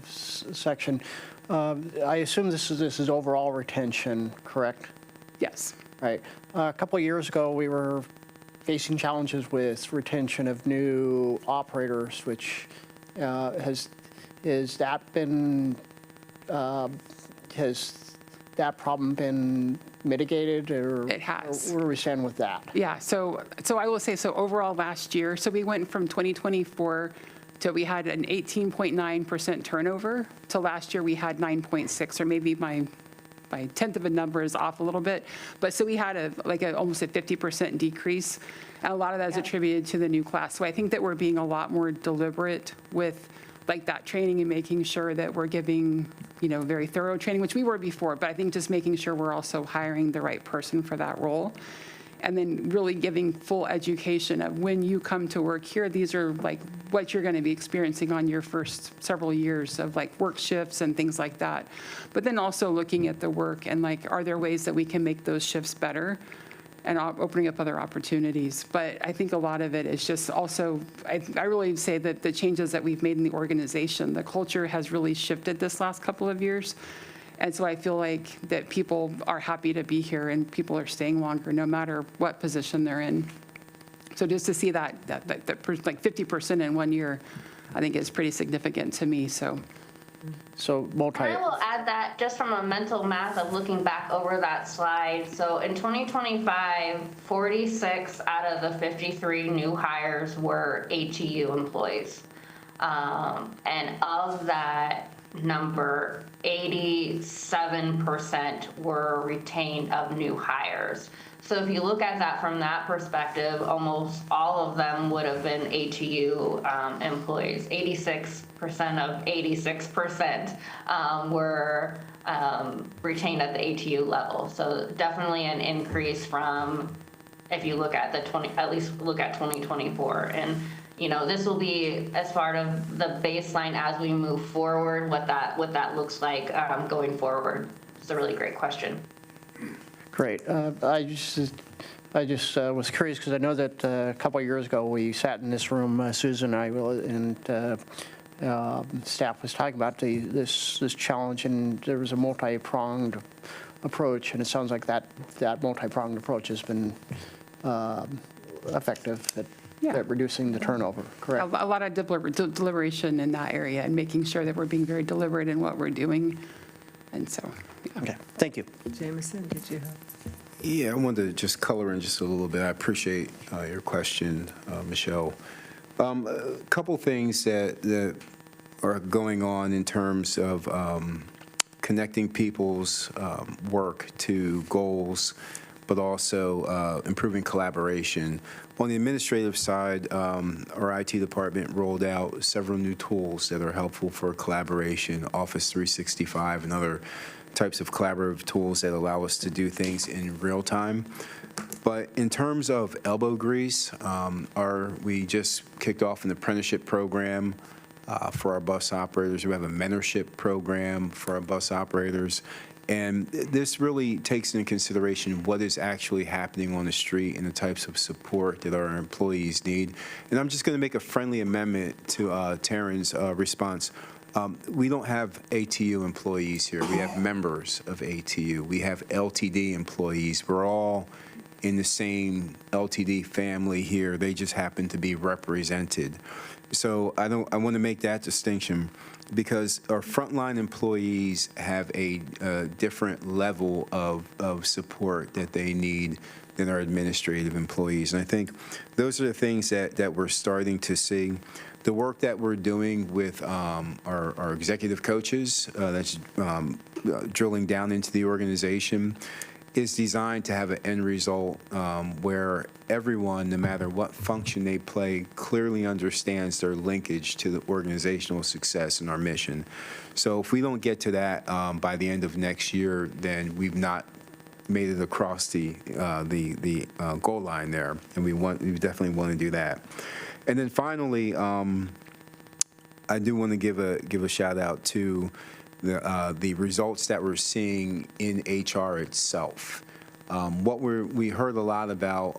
Speaker 3: section. I assume this is overall retention, correct?
Speaker 17: Yes.
Speaker 3: Right. A couple of years ago, we were facing challenges with retention of new operators, which has that problem been mitigated, or
Speaker 17: it has?
Speaker 3: Where do we stand with that?
Speaker 17: Yeah. So I will say, overall last year, so we went from 2024 to we had an 18.9% turnover to last year we had 9.6, or maybe my tenth of a number is off a little bit. But so we had almost a 50% decrease. And a lot of that is attributed to the new class. So I think that we're being a lot more deliberate with that training and making sure that we're giving, very thorough training, which we were before. But I think just making sure we're also hiring the right person for that role. And then really giving full education of when you come to work here, these are what you're going to be experiencing on your first several years of work shifts and things like that. But then also looking at the work and are there ways that we can make those shifts better and opening up other opportunities. But I think a lot of it is just also, I really say that the changes that we've made in the organization, the culture has really shifted this last couple of years. And so I feel like that people are happy to be here and people are staying longer no matter what position they're in. So just to see that 50% in 1 year, I think is pretty significant to me. So
Speaker 18: I will add that just from a mental math of looking back over that slide. So in 2025, 46 out of the 53 new hires were ATU employees. And of that number, 87% were retained of new hires. So if you look at that from that perspective, almost all of them would have been ATU employees. 86% of 86% were retained at the ATU level. So definitely an increase from, if you look at at least look at 2024. And this will be as part of the baseline as we move forward, what that looks like going forward. It's a really great question.
Speaker 3: Great. I just was curious because I know that a couple of years ago we sat in this room, Susan and I, and staff was talking about this challenge, and there was a multi-pronged approach, and it sounds like that multi-pronged approach has been effective at reducing the turnover, correct?
Speaker 17: A lot of deliberation in that area and making sure that we're being very deliberate in what we're doing. And so, yeah.
Speaker 3: Okay, thank you.
Speaker 1: Jameson, did you have?
Speaker 5: Yeah, I wanted to just color in just a little bit. I appreciate your question, Michelle. A couple things that are going on in terms of connecting people's work to goals, but also improving collaboration. On the administrative side, our IT department rolled out several new tools that are helpful for collaboration, Office 365 and other types of collaborative tools that allow us to do things in real time. But in terms of elbow grease, we just kicked off an apprenticeship program for our bus operators. We have a mentorship program for our bus operators. And this really takes into consideration what is actually happening on the street and the types of support that our employees need. And I'm just going to make a friendly amendment to Taryn's response. We don't have ATU employees here. We have members of ATU. We have LTD employees. We're all in the same LTD family here. They just happen to be represented. So I want to make that distinction, because our frontline employees have a different level of support that they need than our administrative employees. And I think those are the things that we're starting to see. The work that we're doing with our executive coaches, that's drilling down into the organization, is designed to have an end result where everyone, no matter what function they play, clearly understands their linkage to the organizational success and our mission. So if we don't get to that by the end of next year, then we've not made it across the goal line there, and we definitely want to do that. And then finally, I do want to give a shout out to the results that we're seeing in HR itself. We heard a lot about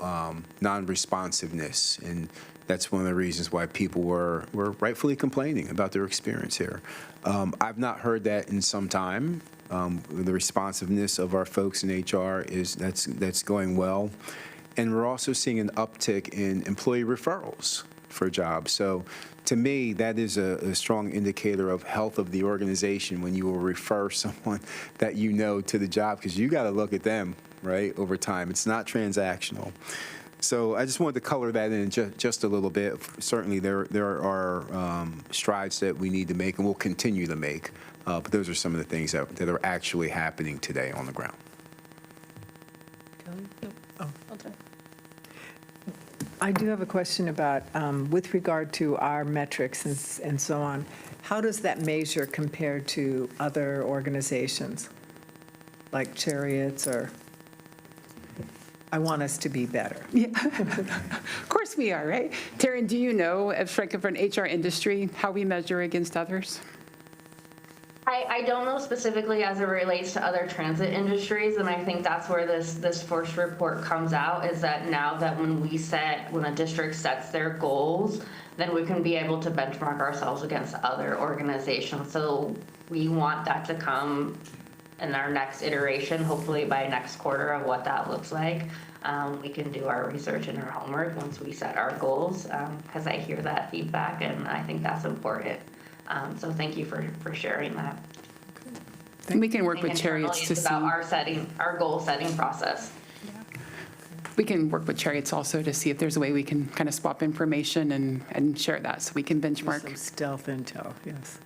Speaker 5: non-responsiveness, and that's one of the reasons why people were rightfully complaining about their experience here. I've not heard that in some time. The responsiveness of our folks in HR that's going well, and we're also seeing an uptick in employee referrals for jobs. So to me, that is a strong indicator of health of the organization when you will refer someone that you know to the job, because you got to look at them, right, over time. It's not transactional. So I just wanted to color that in just a little bit. Certainly there are strides that we need to make and we'll continue to make, but those are some of the things that are actually happening today on the ground.
Speaker 1: I do have a question about, with regard to our metrics and so on, how does that measure compared to other organizations, like Chariots or, I want us to be better?
Speaker 17: Yeah, of course we are, right? Taryn, do you know, if for an HR industry, how we measure against others?
Speaker 18: I don't know specifically as it relates to other transit industries, and I think that's where this first report comes out, is that now that when a district sets their goals, then we can be able to benchmark ourselves against other organizations. So we want that to come in our next iteration, hopefully by next quarter, of what that looks like. We can do our research and our homework once we set our goals, because I hear that feedback, and I think that's important. So thank you for sharing that.
Speaker 17: We can work with Chariots to see.
Speaker 18: It's about our goal setting process.
Speaker 17: We can work with Chariots also to see if there's a way we can kind of swap information and share that so we can benchmark.
Speaker 1: Some stealth intel, yes.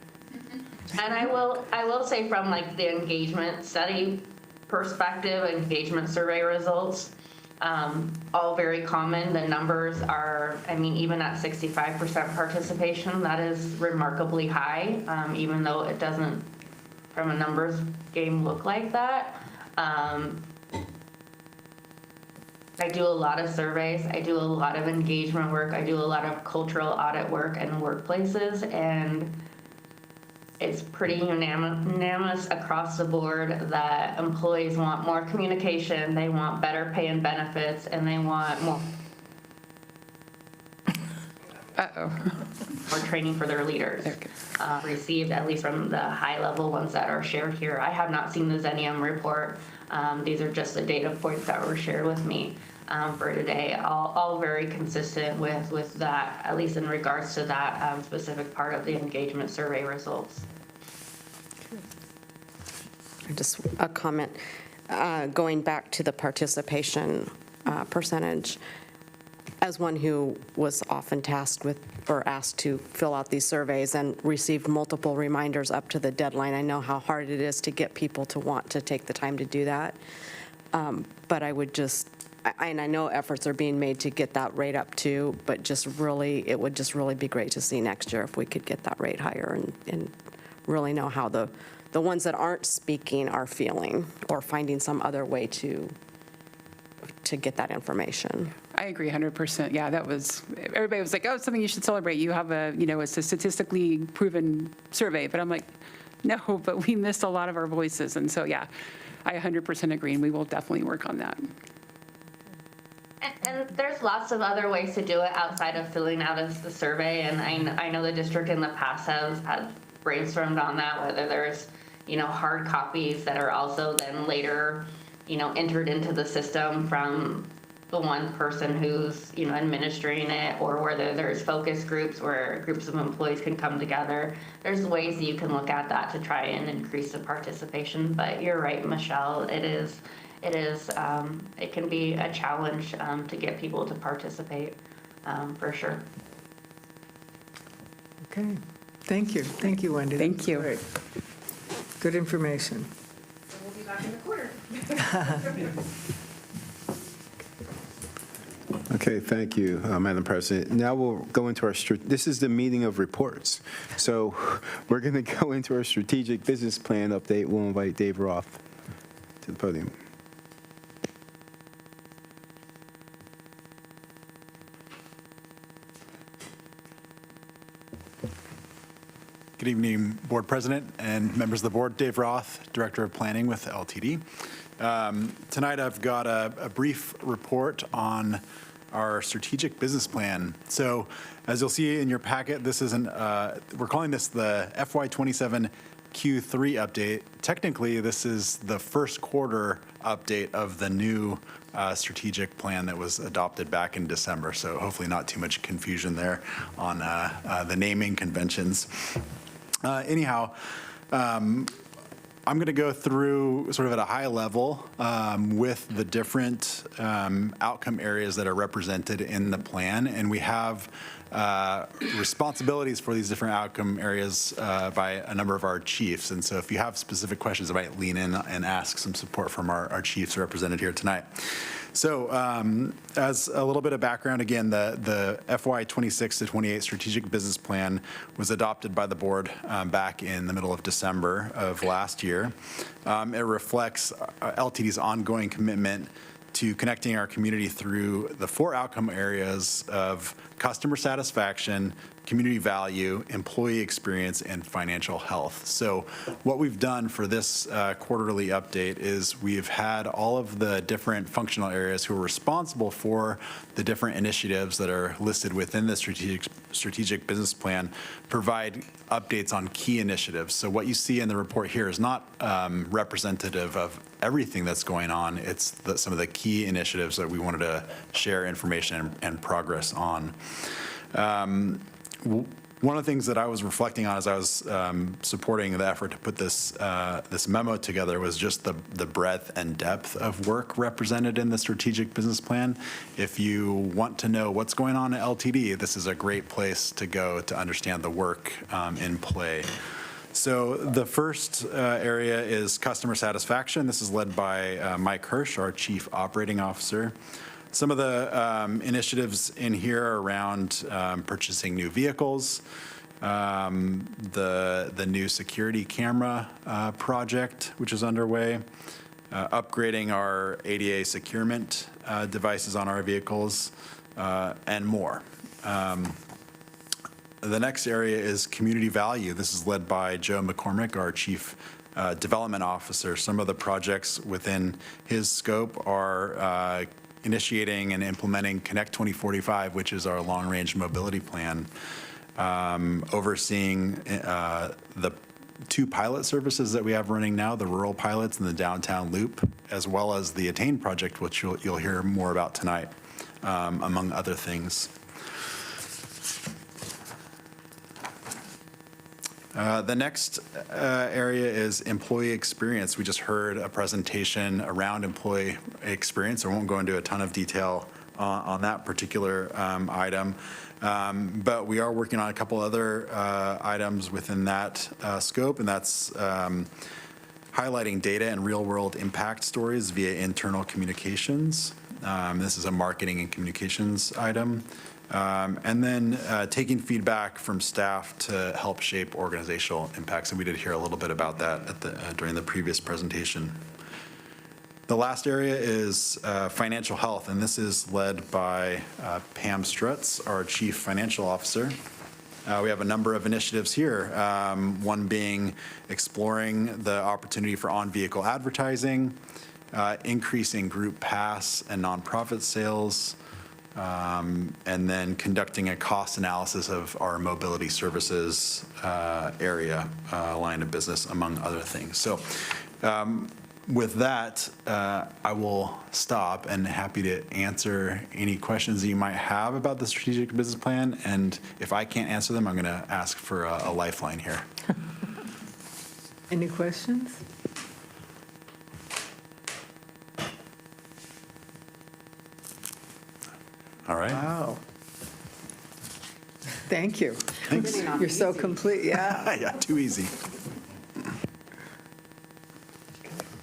Speaker 18: And I will say, from like the engagement study perspective, engagement survey results, all very common. The numbers are, I mean, even at 65% participation, that is remarkably high, even though it doesn't, from a numbers game, look like that. I do a lot of surveys. I do a lot of engagement work. I do a lot of cultural audit work in workplaces, and it's pretty unanimous across the board that employees want more communication, they want better pay and benefits, and they want more more training for their leaders. Received, at least from the high-level ones that are shared here. I have not seen the Xenium report. These are just the data points that were shared with me for today, all very consistent with that, at least in regards to that specific part of the engagement survey results.
Speaker 6: Just a comment, going back to the participation percentage. as one who was often tasked with or asked to fill out these surveys and received multiple reminders up to the deadline, I know how hard it is to get people to want to take the time to do that. But I would just, and I know efforts are being made to get that rate up too, but just really, it would just really be great to see next year if we could get that rate higher and really know how the ones that aren't speaking are feeling, or finding some other way to get that information.
Speaker 17: I agree 100%. Yeah, that was, everybody was like, oh, it's something you should celebrate. You have a, it's a statistically proven survey. But I'm like, no, but we missed a lot of our voices. And so, yeah, I 100% agree, and we will definitely work on that.
Speaker 18: And there's lots of other ways to do it outside of filling out the survey. And I know the district in the past has brainstormed on that, whether there's, hard copies that are also then later, entered into the system from the one person who's, administering it, or whether there's focus groups where groups of employees can come together. There's ways that you can look at that to try and increase the participation. But you're right, Michelle, it can be a challenge to get people to participate, for sure.
Speaker 1: Okay, thank you. Thank you, Wendy.
Speaker 17: Thank you.
Speaker 1: Great. Good information.
Speaker 16: We'll be back in the quarter.
Speaker 5: Okay, thank you, Madam President. Now we'll go into this is the meeting of reports. So we're going to go into our strategic business plan update. We'll invite Dave Roth to the podium.
Speaker 19: Good evening, Board President and members of the board. Dave Roth, Director of Planning with LTD. Tonight I've got a brief report on our strategic business plan. So as you'll see in your packet, this isn't, we're calling this the FY27 Q3 update. Technically, this is the first quarter update of the new strategic plan that was adopted back in December. So hopefully not too much confusion there on the naming conventions. Anyhow, I'm going to go through sort of at a high level with the different outcome areas that are represented in the plan. And we have responsibilities for these different outcome areas by a number of our chiefs. And so if you have specific questions, I might lean in and ask some support from our chiefs represented here tonight. So as a little bit of background, again, the FY 26 to 28 strategic business plan was adopted by the board back in the middle of December of last year. It reflects LTD's ongoing commitment to connecting our community through the 4 outcome areas of customer satisfaction, community value, employee experience, and financial health. So what we've done for this quarterly update is we've had all of the different functional areas who are responsible for the different initiatives that are listed within the strategic business plan provide updates on key initiatives. So what you see in the report here is not representative of everything that's going on. It's some of the key initiatives that we wanted to share information and progress on. One of the things that I was reflecting on as I was supporting the effort to put this memo together was just the breadth and depth of work represented in the strategic business plan. If you want to know what's going on at LTD, this is a great place to go to understand the work in play. So the first area is customer satisfaction. This is led by Mike Hirsch, our Chief Operating Officer. Some of the initiatives in here are around purchasing new vehicles, the new security camera project, which is underway, upgrading our ADA securement devices on our vehicles, and more. The next area is community value. This is led by Joe McCormick, our Chief Development Officer. Some of the projects within his scope are initiating and implementing Connect 2045, which is our long-range mobility plan, overseeing the 2 pilot services that we have running now, the rural pilots and the downtown loop, as well as the Attain project, which you'll hear more about tonight, among other things. The next area is employee experience. We just heard a presentation around employee experience. I won't go into a ton of detail on that particular item. But we are working on a couple other items within that scope, and that's highlighting data and real-world impact stories via internal communications. This is a marketing and communications item. And then taking feedback from staff to help shape organizational impacts. And we did hear a little bit about that during the previous presentation. The last area is financial health, and this is led by Pam Strutz, our Chief Financial Officer. We have a number of initiatives here, one being exploring the opportunity for on-vehicle advertising, increasing group pass and nonprofit sales, and then conducting a cost analysis of our mobility services area, line of business, among other things. So with that, I will stop and happy to answer any questions that you might have about the strategic business plan. And if I can't answer them, I'm going to ask for a lifeline here.
Speaker 1: Any questions?
Speaker 19: All right.
Speaker 1: Wow. Thank you.
Speaker 19: Thanks.
Speaker 1: You're so complete, yeah.
Speaker 19: Yeah, too easy.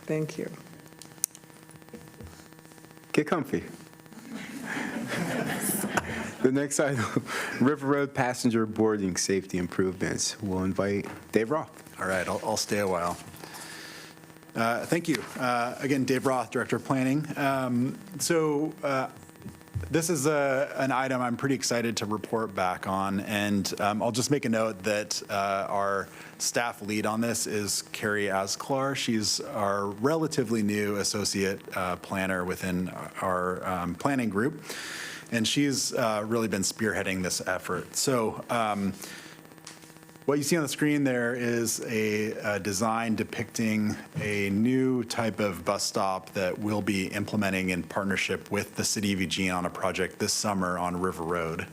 Speaker 1: Thank you.
Speaker 5: Get comfy. The next item, River Road passenger boarding safety improvements. We'll invite Dave Roth.
Speaker 19: All right, I'll stay a while. Thank you. Again, Dave Roth, Director of Planning. This is an item I'm pretty excited to report back on, and I'll just make a note that our staff lead on this is Carrie Asklar. She's our relatively new associate planner within our planning group, and she's really been spearheading this effort. So what you see on the screen there is a design depicting a new type of bus stop that we'll be implementing in partnership with the City of Eugene on a project this summer on River Road.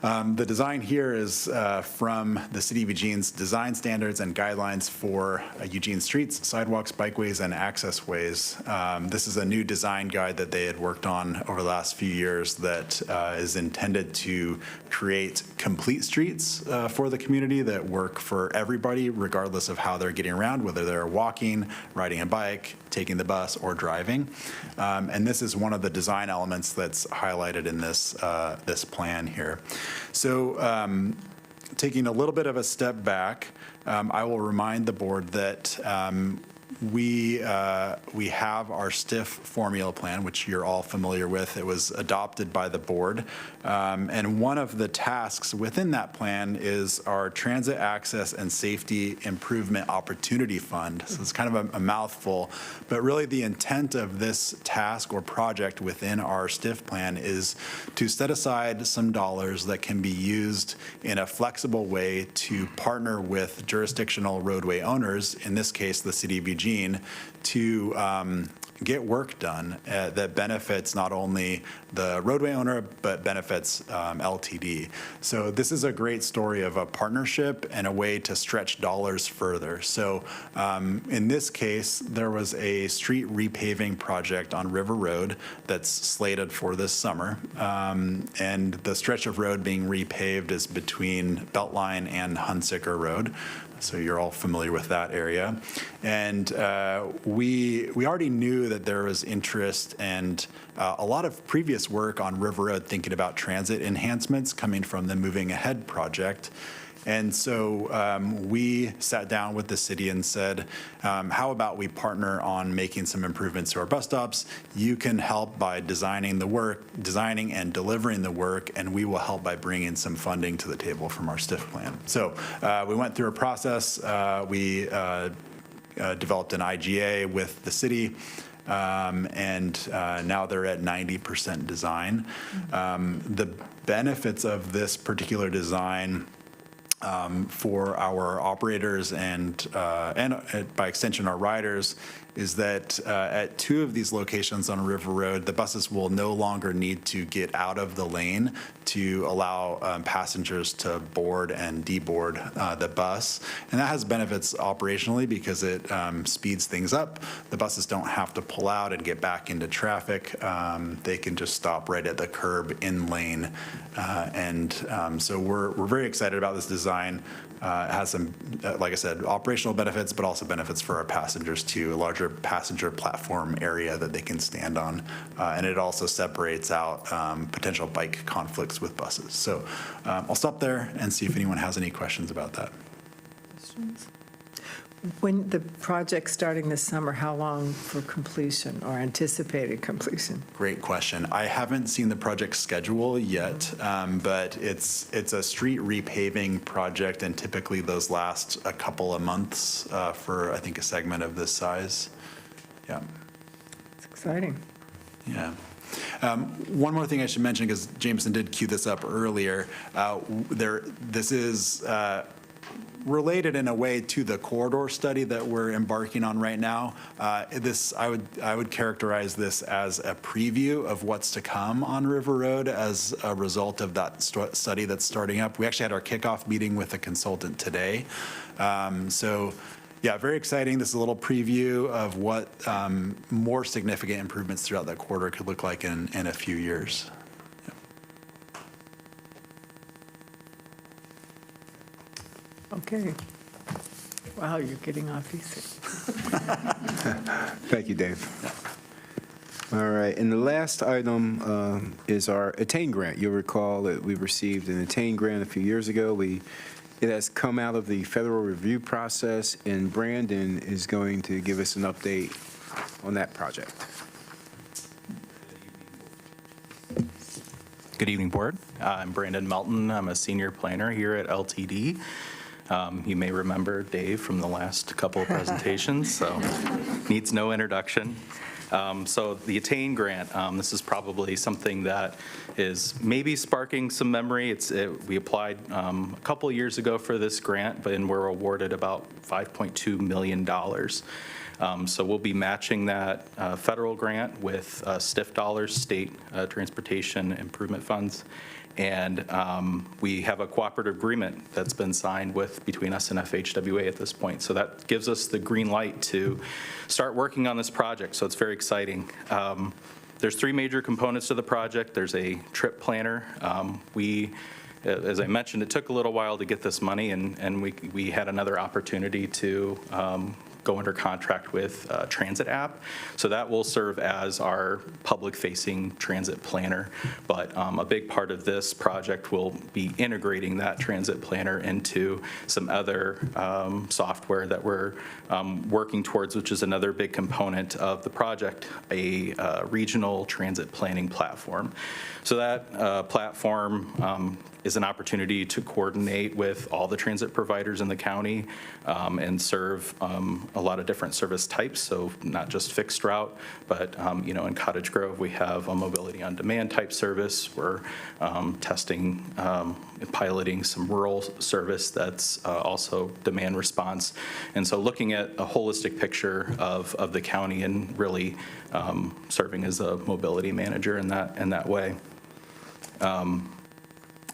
Speaker 19: The design here is from the City of Eugene's design standards and guidelines for Eugene streets, sidewalks, bikeways, and access ways. This is a new design guide that they had worked on over the last few years that is intended to create complete streets for the community that work for everybody, regardless of how they're getting around, whether they're walking, riding a bike, taking the bus, or driving. And this is one of the design elements that's highlighted in this plan here. So taking a little bit of a step back, I will remind the board that we have our STIF formula plan, which you're all familiar with. It was adopted by the board. And one of the tasks within that plan is our Transit Access and Safety Improvement Opportunity Fund. So it's kind of a mouthful, but really the intent of this task or project within our STIF plan is to set aside some dollars that can be used in a flexible way to partner with jurisdictional roadway owners, in this case, the City of Eugene, to get work done that benefits not only the roadway owner, but benefits LTD. So this is a great story of a partnership and a way to stretch dollars further. So in this case, there was a street repaving project on River Road that's slated for this summer. And the stretch of road being repaved is between Beltline and Hunsicker Road. So you're all familiar with that area. And we already knew that there was interest and a lot of previous work on River Road thinking about transit enhancements coming from the Moving Ahead project. And so we sat down with the city and said, how about we partner on making some improvements to our bus stops? You can help by designing and delivering the work, and we will help by bringing some funding to the table from our STIF plan. So we went through a process. We developed an IGA with the city. And now they're at 90% design. The benefits of this particular design for our operators and by extension our riders is that at 2 of these locations on River Road, the buses will no longer need to get out of the lane to allow passengers to board and deboard the bus. And that has benefits operationally because it speeds things up. The buses don't have to pull out and get back into traffic. They can just stop right at the curb in lane. So we're very excited about this design. It has some, like I said, operational benefits, but also benefits for our passengers too, a larger passenger platform area that they can stand on. And it also separates out potential bike conflicts with buses. So I'll stop there and see if anyone has any questions about that.
Speaker 1: When the project's starting this summer, how long for completion or anticipated completion?
Speaker 19: Great question. I haven't seen the project schedule yet, but it's a street repaving project, and typically those last a couple of months for, I think, a segment of this size. Yeah.
Speaker 1: It's exciting.
Speaker 19: Yeah. One more thing I should mention, because Jameson did cue this up earlier, this is related in a way to the corridor study that we're embarking on right now. I would characterize this as a preview of what's to come on River Road as a result of that study that's starting up. We actually had our kickoff meeting with a consultant today. Yeah, very exciting. This is a little preview of what more significant improvements throughout that corridor could look like in a few years.
Speaker 1: Okay. Wow, you're getting off easy.
Speaker 5: Thank you, Dave. All right, and the last item is our ATTAIN grant. You'll recall that we received an ATTAIN grant a few years ago. It has come out of the federal review process, and Brandon is going to give us an update on that project.
Speaker 20: Good evening, Board. I'm Brandon Melton. I'm a senior planner here at LTD. You may remember Dave from the last couple of presentations, so needs no introduction. So the ATTAIN grant, this is probably something that is maybe sparking some memory. We applied a couple of years ago for this grant, and we're awarded about $5.2 million. So we'll be matching that federal grant with STIF dollars, state transportation improvement funds. And we have a cooperative agreement that's been signed between us and FHWA at this point. So that gives us the green light to start working on this project. So it's very exciting. There's 3 major components to the project. There's a trip planner. As I mentioned, it took a little while to get this money, and we had another opportunity to go under contract with Transit App. So that will serve as our public-facing transit planner. But a big part of this project will be integrating that transit planner into some other software that we're working towards, which is another big component of the project, a regional transit planning platform. So that platform is an opportunity to coordinate with all the transit providers in the county and serve a lot of different service types, so not just fixed route, but in Cottage Grove we have a mobility on demand type service. We're testing and piloting some rural service that's also demand response, and so looking at a holistic picture of the county and really serving as a mobility manager in that way.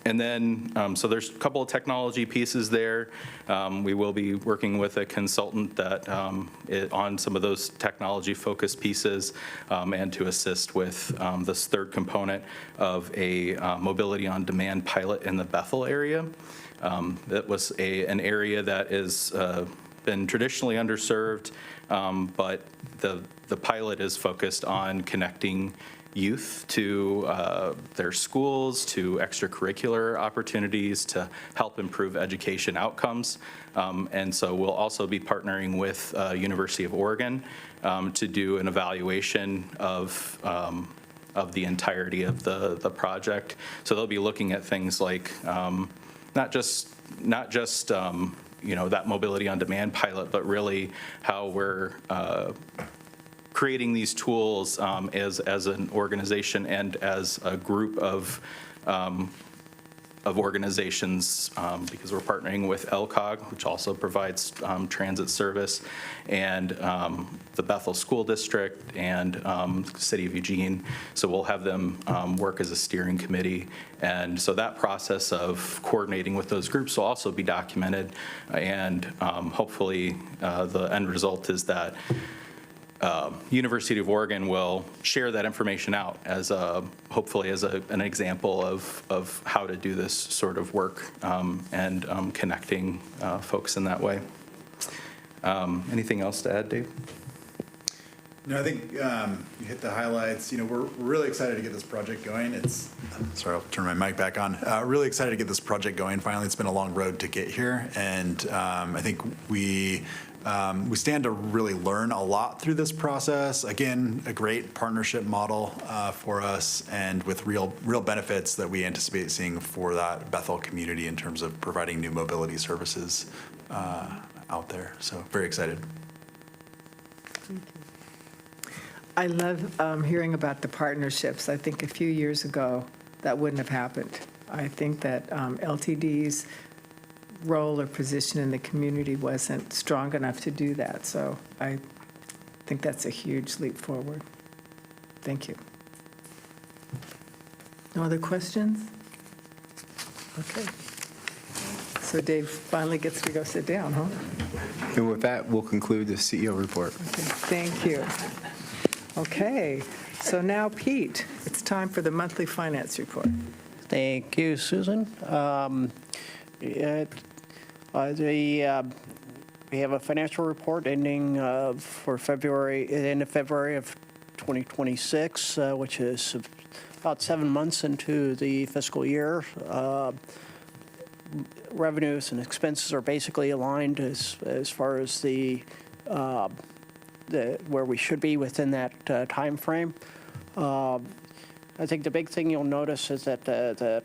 Speaker 20: And then, so there's a couple of technology pieces there. We will be working with a consultant that on some of those technology-focused pieces and to assist with this third component of a mobility on demand pilot in the Bethel area. That was an area that is been traditionally underserved, but the pilot is focused on connecting youth to their schools, to extracurricular opportunities to help improve education outcomes. And so we'll also be partnering with University of Oregon to do an evaluation of the entirety of the project. So they'll be looking at things like not just that mobility on demand pilot, but really how we're creating these tools as an organization and as a group of of organizations, because we're partnering with LCOG, which also provides transit service, and the Bethel School District and City of Eugene. So we'll have them work as a steering committee. And so that process of coordinating with those groups will also be documented. And hopefully the end result is that University of Oregon will share that information out as hopefully as an example of how to do this sort of work and connecting folks in that way. Anything else to add, Dave?
Speaker 19: No, I think you hit the highlights. You know, we're really excited to get this project going. Sorry, I'll turn my mic back on. Really excited to get this project going. Finally, it's been a long road to get here, and I think we stand to really learn a lot through this process. Again, a great partnership model for us, and with real benefits that we anticipate seeing for that Bethel community in terms of providing new mobility services out there. So very excited.
Speaker 1: I love hearing about the partnerships. I think a few years ago, that wouldn't have happened. I think that LTD's role or position in the community wasn't strong enough to do that. So I think that's a huge leap forward. Thank you. No other questions? Okay. So Dave finally gets to go sit down, huh?
Speaker 5: And with that, we'll conclude the CEO report.
Speaker 1: Okay, thank you. Okay, so now Pete, it's time for the monthly finance report.
Speaker 3: Thank you, Susan. We have a financial report ending for February, the end of February of 2026, which is about 7 months into the fiscal year. Revenues and expenses are basically aligned as far as where we should be within that time frame. I think the big thing you'll notice is that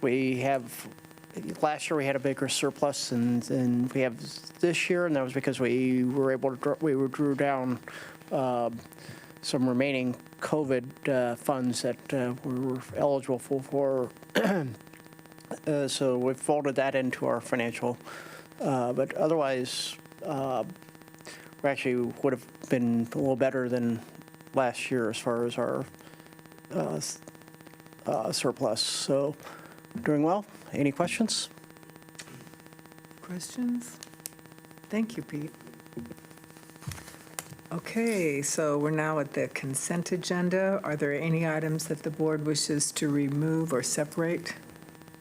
Speaker 3: we have, last year we had a bigger surplus than we have this year, and that was because we were able to drew down some remaining COVID funds that we were eligible for. So we've folded that into our financial, but otherwise, we actually would have been a little better than last year as far as our surplus. So doing well. Any questions?
Speaker 1: Questions? Thank you, Pete. Okay, so we're now at the consent agenda. Are there any items that the board wishes to remove or separate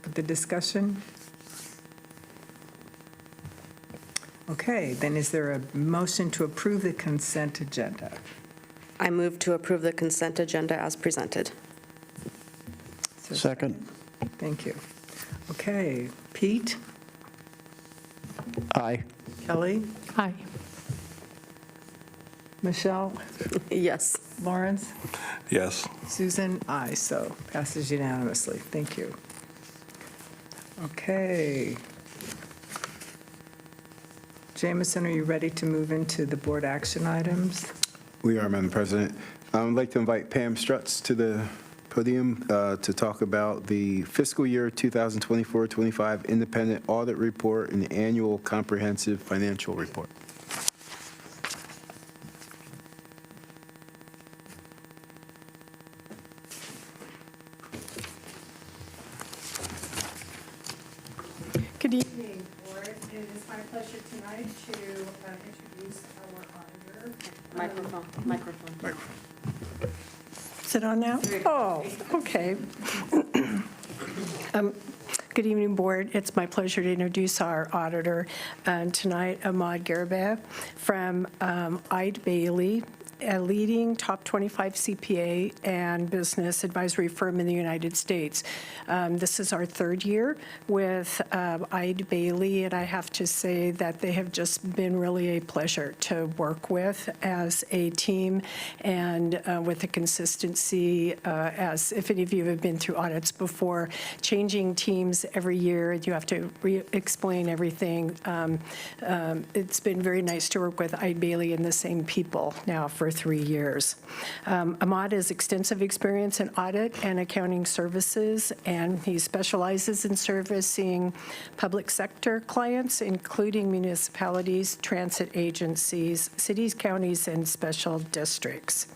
Speaker 1: for the discussion? Okay, then is there a motion to approve the consent agenda?
Speaker 6: I move to approve the consent agenda as presented.
Speaker 3: Second.
Speaker 1: Thank you. Okay, Pete?
Speaker 3: Aye.
Speaker 1: Kelly?
Speaker 2: Aye.
Speaker 1: Michelle?
Speaker 6: Yes.
Speaker 1: Lawrence?
Speaker 19: Yes.
Speaker 1: Susan? Aye, so passes unanimously. Thank you. Okay. Jameson, are you ready to move into the board action items?
Speaker 5: We are, Madam President. I would like to invite Pam Strutz to the podium to talk about the fiscal year 2024-25 independent audit report and the annual comprehensive financial report.
Speaker 21: Good evening, Board. It is my pleasure tonight to introduce our auditor. Microphone. Is it on now? Oh, okay. Good evening, Board. It's my pleasure to introduce our auditor tonight, Ahmad Garibay from Eide Bailly, a leading top 25 CPA and business advisory firm in the United States. This is our third year with Eide Bailly, and I have to say that they have just been really a pleasure to work with as a team and with the consistency, as if any of you have been through audits before, changing teams every year, you have to explain everything. It's been very nice to work with Eide Bailly and the same people now for over 3 years. Ahmad has extensive experience in audit and accounting services, and he specializes in servicing public sector clients, including municipalities, transit agencies, cities, counties, and special districts.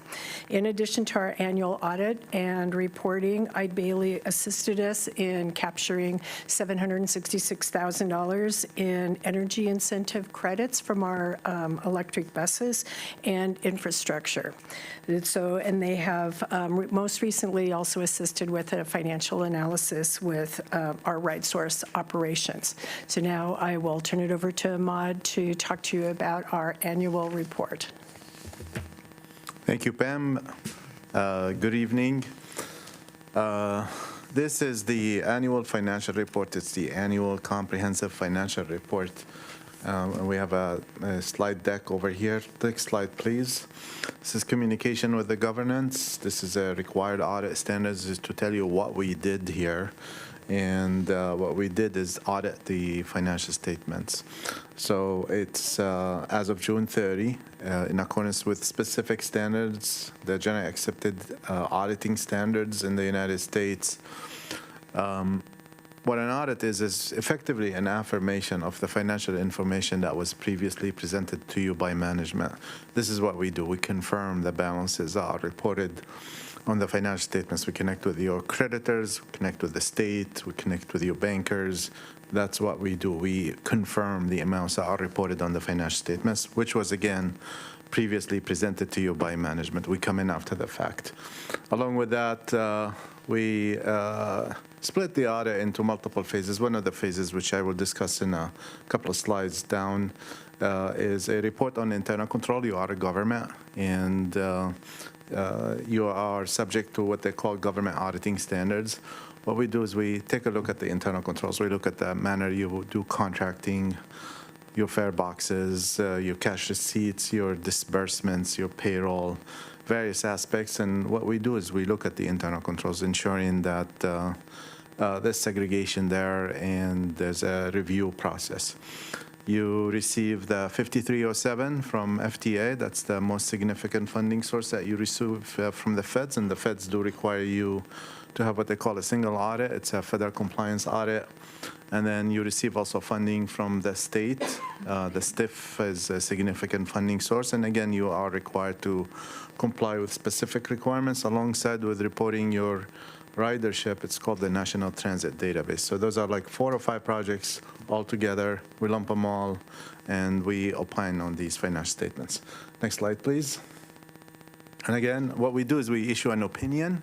Speaker 21: In addition to our annual audit and reporting, Eide Bailly assisted us in capturing $766,000 in energy incentive credits from our electric buses and infrastructure. And they have most recently also assisted with a financial analysis with our RightSource operations. So now I will turn it over to Ahmad to talk to you about our annual report.
Speaker 4: Thank you, Pam. Good evening. This is the annual financial report. It's the annual comprehensive financial report. We have a slide deck over here. Next slide, please. This is communication with the governance. This is a required audit standards is to tell you what we did here. And what we did is audit the financial statements. So it's as of June 30, in accordance with specific standards, the generally accepted auditing standards in the United States. What an audit is effectively an affirmation of the financial information that was previously presented to you by management. This is what we do. We confirm the balances are reported on the financial statements. We connect with your creditors, we connect with the state, we connect with your bankers. That's what we do. We confirm the amounts that are reported on the financial statements, which was, again, previously presented to you by management. We come in after the fact. Along with that, we split the audit into multiple phases. One of the phases, which I will discuss in a couple of slides down, is a report on internal control. You are a government, and you are subject to what they call government auditing standards. What we do is we take a look at the internal controls. We look at the manner you do contracting, your fare boxes, your cash receipts, your disbursements, your payroll, various aspects. And what we do is we look at the internal controls, ensuring that there's segregation there and there's a review process. You receive the 5307 from FTA. That's the most significant funding source that you receive from the feds, and the feds do require you to have what they call a single audit. It's a federal compliance audit. And then you receive also funding from the state. The STIF is a significant funding source. And again, you are required to comply with specific requirements alongside with reporting your ridership. It's called the National Transit Database. So those are like 4 or 5 projects all together. We lump them all, and we opine on these financial statements. Next slide, please. And again, what we do is we issue an opinion.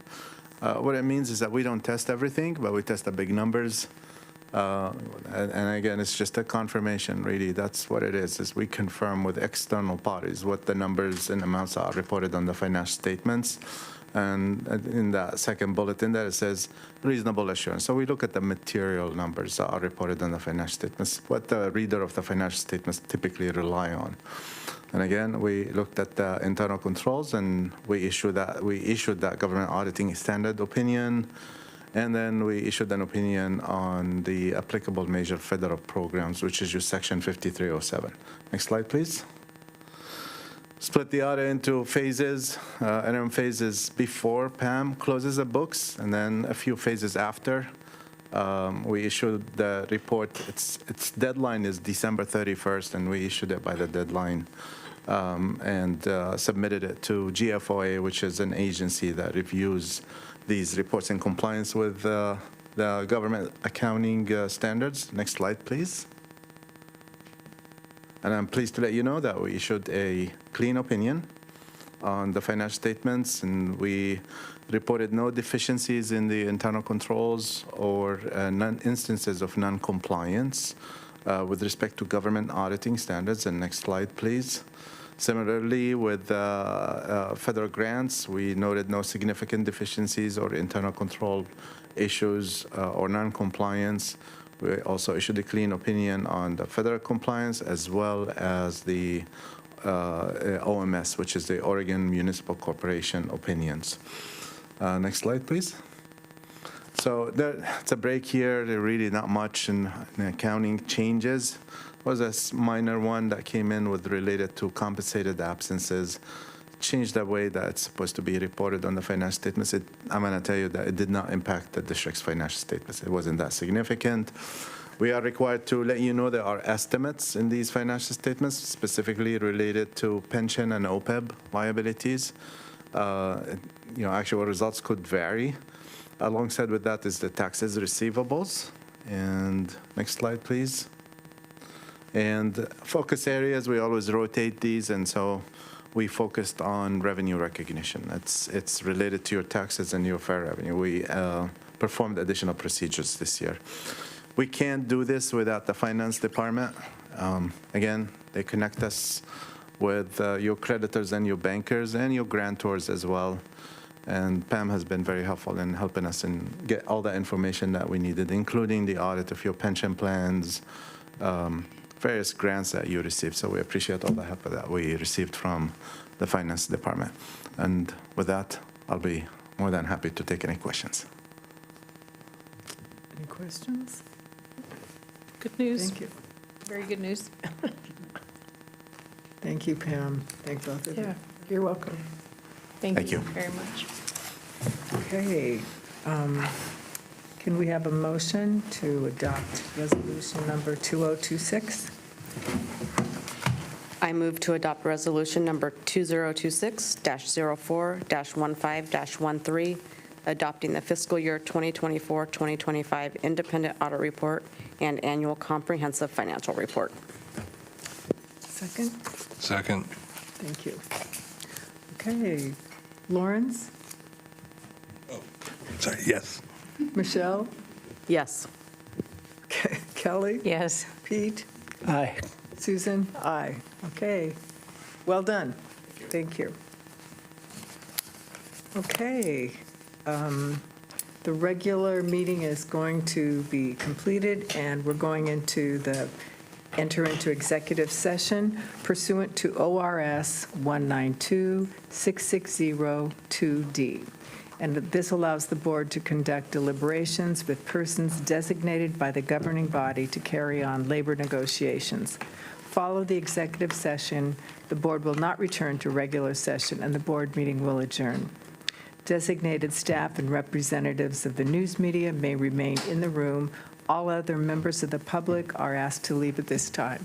Speaker 4: What it means is that we don't test everything, but we test the big numbers. And again, it's just a confirmation, really. That's what it is we confirm with external parties what the numbers and amounts are reported on the financial statements. And in that second bullet in there, it says reasonable assurance. So we look at the material numbers that are reported on the financial statements, what the reader of the financial statements typically rely on. And again, we looked at the internal controls, and we issued that government auditing standard opinion. And then we issued an opinion on the applicable major federal programs, which is your Section 5307. Next slide, please. Split the audit into phases. Interim phases before Pam closes the books, and then a few phases after. We issued the report. Its deadline is December 31st, and we issued it by the deadline and submitted it to GFOA, which is an agency that reviews these reports in compliance with the government accounting standards. Next slide, please. And I'm pleased to let you know that we issued a clean opinion on the financial statements, and we reported no deficiencies in the internal controls or instances of non-compliance with respect to government auditing standards. And next slide, please. Similarly, with federal grants, we noted no significant deficiencies or internal control issues or non-compliance. We also issued a clean opinion on the federal compliance as well as the OMS, which is the Oregon Municipal Corporation opinions. Next slide, please. So it's a break here. There really not much in accounting changes. Was a minor one that came in with related to compensated absences. changed the way that it's supposed to be reported on the financial statements. I'm going to tell you that it did not impact the district's financial statements. It wasn't that significant. We are required to let you know there are estimates in these financial statements specifically related to pension and OPEB liabilities. Actual results could vary. Alongside with that is the taxes receivables. And next slide, please. And focus areas, we always rotate these, and so we focused on revenue recognition. It's related to your taxes and your fair revenue. We performed additional procedures this year. We can't do this without the finance department. Again, they connect us with your creditors and your bankers and your grantors as well. And Pam has been very helpful in helping us and get all the information that we needed, including the audit of your pension plans, various grants that you received. So we appreciate all the help that we received from the finance department. And with that, I'll be more than happy to take any questions.
Speaker 1: Any questions?
Speaker 2: Good news.
Speaker 1: Thank you.
Speaker 2: Very good news.
Speaker 1: Thank you, Pam. Thank both of you.
Speaker 2: Yeah, you're welcome. Thank you very much.
Speaker 1: Okay. Can we have a motion to adopt resolution number 2026?
Speaker 6: I move to adopt resolution number 2026-04-15-13, adopting the fiscal year 2024-2025 independent audit report and annual comprehensive financial report.
Speaker 1: Second?
Speaker 7: Second.
Speaker 1: Thank you. Okay. Lawrence?
Speaker 7: Sorry, yes.
Speaker 1: Michelle?
Speaker 6: Yes.
Speaker 1: Okay. Kelly?
Speaker 2: Yes.
Speaker 1: Pete?
Speaker 3: Aye.
Speaker 1: Susan? Aye. Okay. Well done. Thank you. Okay. The regular meeting is going to be completed, and we're going enter into executive session pursuant to ORS 192-6602D. And this allows the board to conduct deliberations with persons designated by the governing body to carry on labor negotiations. Follow the executive session, the board will not return to regular session, and the board meeting will adjourn. Designated staff and representatives of the news media may remain in the room. All other members of the public are asked to leave at this time.